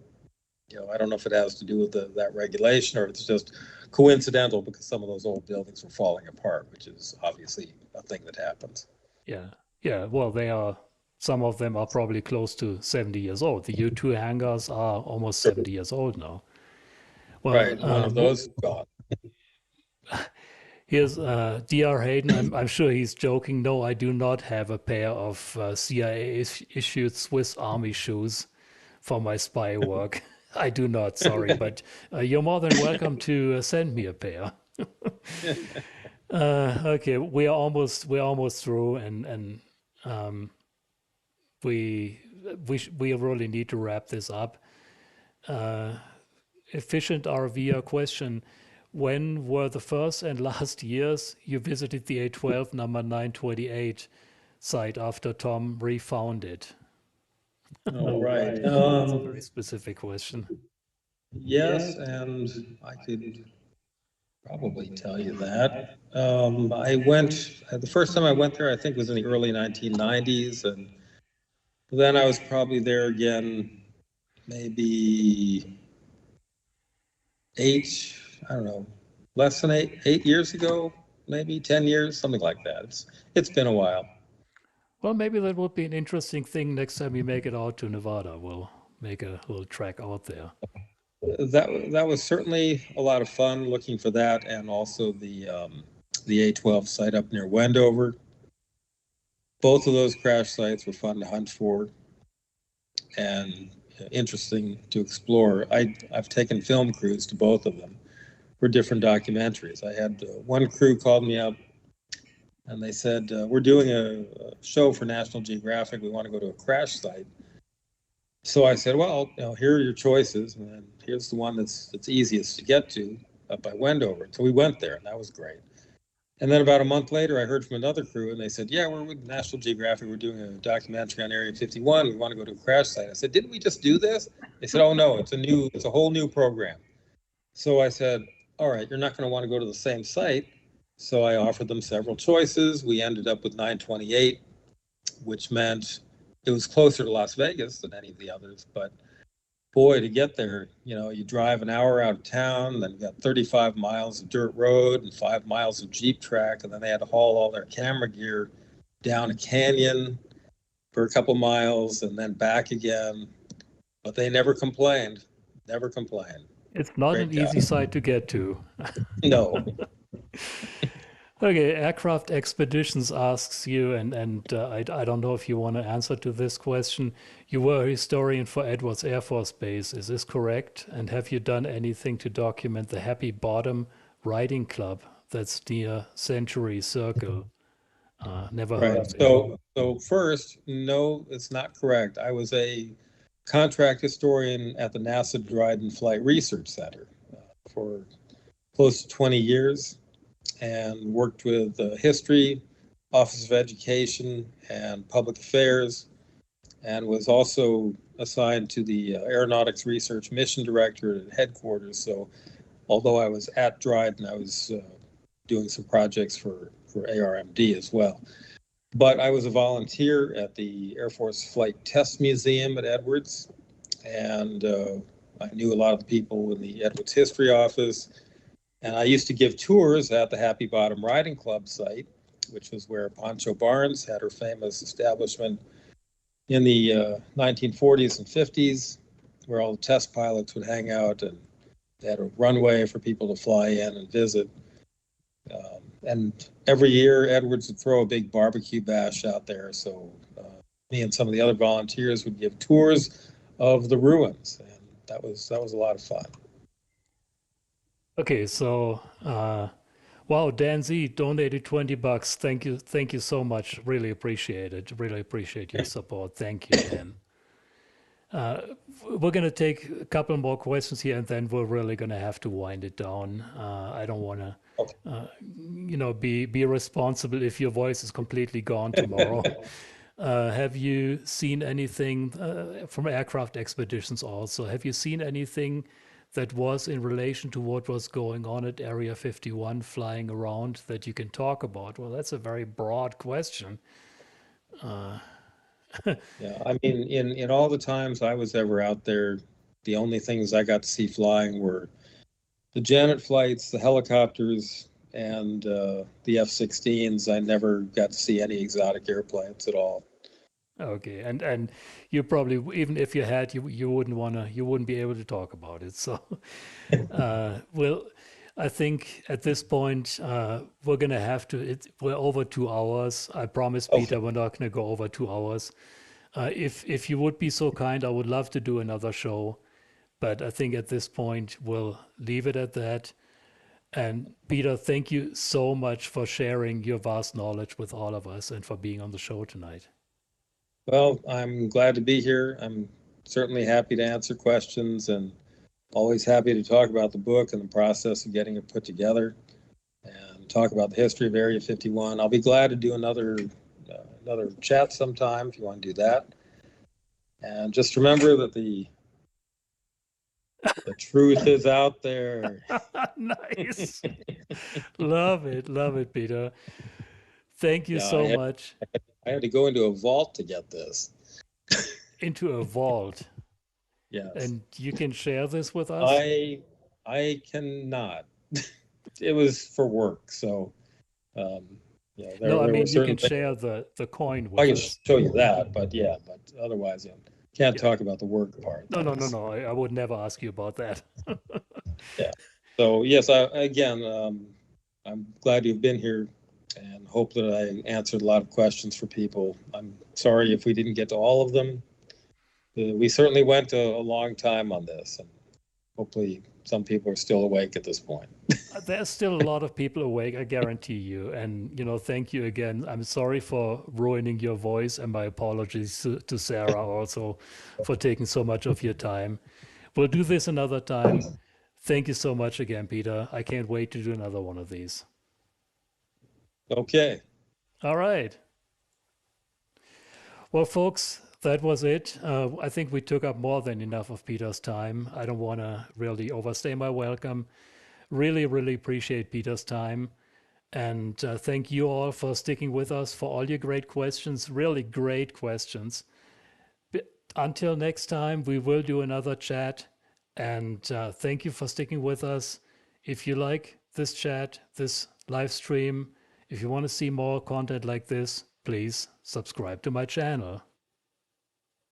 S2: I don't know if it has to do with that regulation or it's just coincidental because some of those old buildings were falling apart, which is obviously a thing that happens.
S1: Yeah, yeah. Well, they are. Some of them are probably close to 70 years old. The U-2 hangars are almost 70 years old now. Well,
S2: Right. One of those is gone.
S1: here's Dr. Hayden. I'm sure he's joking. No, I do not have a pair of CIA issued Swiss Army shoes for my spy work. I do not, sorry, but you're more than welcome to send me a pair. Okay, we're almost through, and um, we we really need to wrap this up. Uh, Efficient RVer question: when were the first and last years you visited the A12 number 928 site after Tom refound it?
S2: All right.
S1: That's a very specific question.
S2: Yes, and I could probably tell you that. I went, the first time I went there, I think was in the early 1990s. And then I was probably there again, maybe I don't know, less than 8 years ago, maybe 10 years, something like that. It's been a while.
S1: Well, maybe that would be an interesting thing next time we make it out to Nevada. We'll make a little trek out there.
S2: That was certainly a lot of fun looking for that, and also the A-12 site up near Wendover. Both of those crash sites were fun to hunt for and interesting to explore. I've taken film crews to both of them for different documentaries. I had one crew called me up and they said, we're doing a show for National Geographic. We want to go to a crash site. So I said, well, here are your choices, and here's the one that's easiest to get to up by Wendover. So we went there, and that was great. And then about a month later, I heard from another crew, and they said, yeah, we're with National Geographic. We're doing a documentary on Area 51. We want to go to a crash site. I said, didn't we just do this? They said, oh, no, it's a whole new program. So I said, all right, you're not going to want to go to the same site. So I offered them several choices. We ended up with 928, which meant it was closer to Las Vegas than any of the others. But boy, to get there, you drive an hour out of town, then you got 35 miles of dirt road and 5 miles of Jeep track. And then they had to haul all their camera gear down a canyon for a couple miles and then back again. But they never complained, never complained.
S1: It's not
S2: Great
S1: an
S2: job.
S1: easy site to get to.
S2: No.
S1: Okay, Aircraft Expeditions asks you, and I don't know if you want to answer to this question. You were a historian for Edwards Air Force Base, is this correct? And have you done anything to document the Happy Bottom Riding Club that's near Century Circle? Never heard of it.
S2: So first, no, it's not correct. I was a contract historian at the NASA Dryden Flight Research Center for close to 20 years. And worked with history, Office of Education, and Public Affairs, and was also assigned to the Aeronautics Research Mission Director at headquarters. So although I was at Dryden, I was doing some projects for ARMD as well. But I was a volunteer at the Air Force Flight Test Museum at Edwards, and I knew a lot of the people in the Edwards History Office. And I used to give tours at the Happy Bottom Riding Club site, which was where Pancho Barnes had her famous establishment in the 1940s and 50s, where all the test pilots would hang out, and they had a runway for people to fly in and visit. And every year, Edwards would throw a big barbecue bash out there. So me and some of the other volunteers would give tours of the ruins, and that was a lot of fun.
S1: Okay, so wow, Dan Z donated $20. Thank you so much. Really appreciate it. Really appreciate your support. Thank you, Dan. We're gonna take a couple more questions here, and then we're really gonna have to wind it down. I don't want to, be responsible if your voice is completely gone tomorrow. Have you seen anything from Aircraft Expeditions also? Have you seen anything that was in relation to what was going on at Area 51 flying around that you can talk about? Well, that's a very broad question.
S2: Yeah, I mean, in all the times I was ever out there, the only things I got to see flying were the Janet flights, the helicopters, and the F-16s. I never got to see any exotic airplanes at all.
S1: Okay, and you probably, even if you had, you wouldn't be able to talk about it. So, well, I think at this point we're gonna have to. We're over 2 hours. I promise, Peter, we're not gonna go over 2 hours. If you would be so kind, I would love to do another show, but I think at this point we'll leave it at that. And Peter, thank you so much for sharing your vast knowledge with all of us and for being on the show tonight.
S2: Well, I'm glad to be here. I'm certainly happy to answer questions and always happy to talk about the book and the process of getting it put together and talk about the history of Area 51. I'll be glad to do another chat sometime if you want to do that. And just remember that the truth is out there.
S1: Nice. Love it, Peter. Thank you so much.
S2: I had to go into a vault to get this.
S1: Into a vault.
S2: Yes.
S1: And you can share this with us?
S2: I cannot. It was for work, so
S1: No, I
S2: there were
S1: mean, you can
S2: certainly,
S1: share the coin
S2: I
S1: with
S2: can
S1: us.
S2: show you that, but yeah, but otherwise, can't
S1: Yeah.
S2: talk about the work part.
S1: No. I would never ask you about that.
S2: Yeah. So yes, again, I'm glad you've been here and hope that I answered a lot of questions for people. I'm sorry if we didn't get to all of them. We certainly went a long time on this, and hopefully some people are still awake at this point.
S1: There's still a lot of people awake, I guarantee you. And, thank you again. I'm sorry for ruining your voice, and my apologies to Sarah also for taking so much of your time. We'll do this another time. Thank you so much again, Peter. I can't wait to do another one of these.
S2: Okay.
S1: All right. Well, folks, that was it. I think we took up more than enough of Peter's time. I don't want to really overstay my welcome. Really, really appreciate Peter's time. And thank you all for sticking with us, for all your great questions, really great questions. But until next time, we will do another chat. And thank you for sticking with us. If you like this chat, this live stream, if you want to see more content like this, please subscribe to my channel.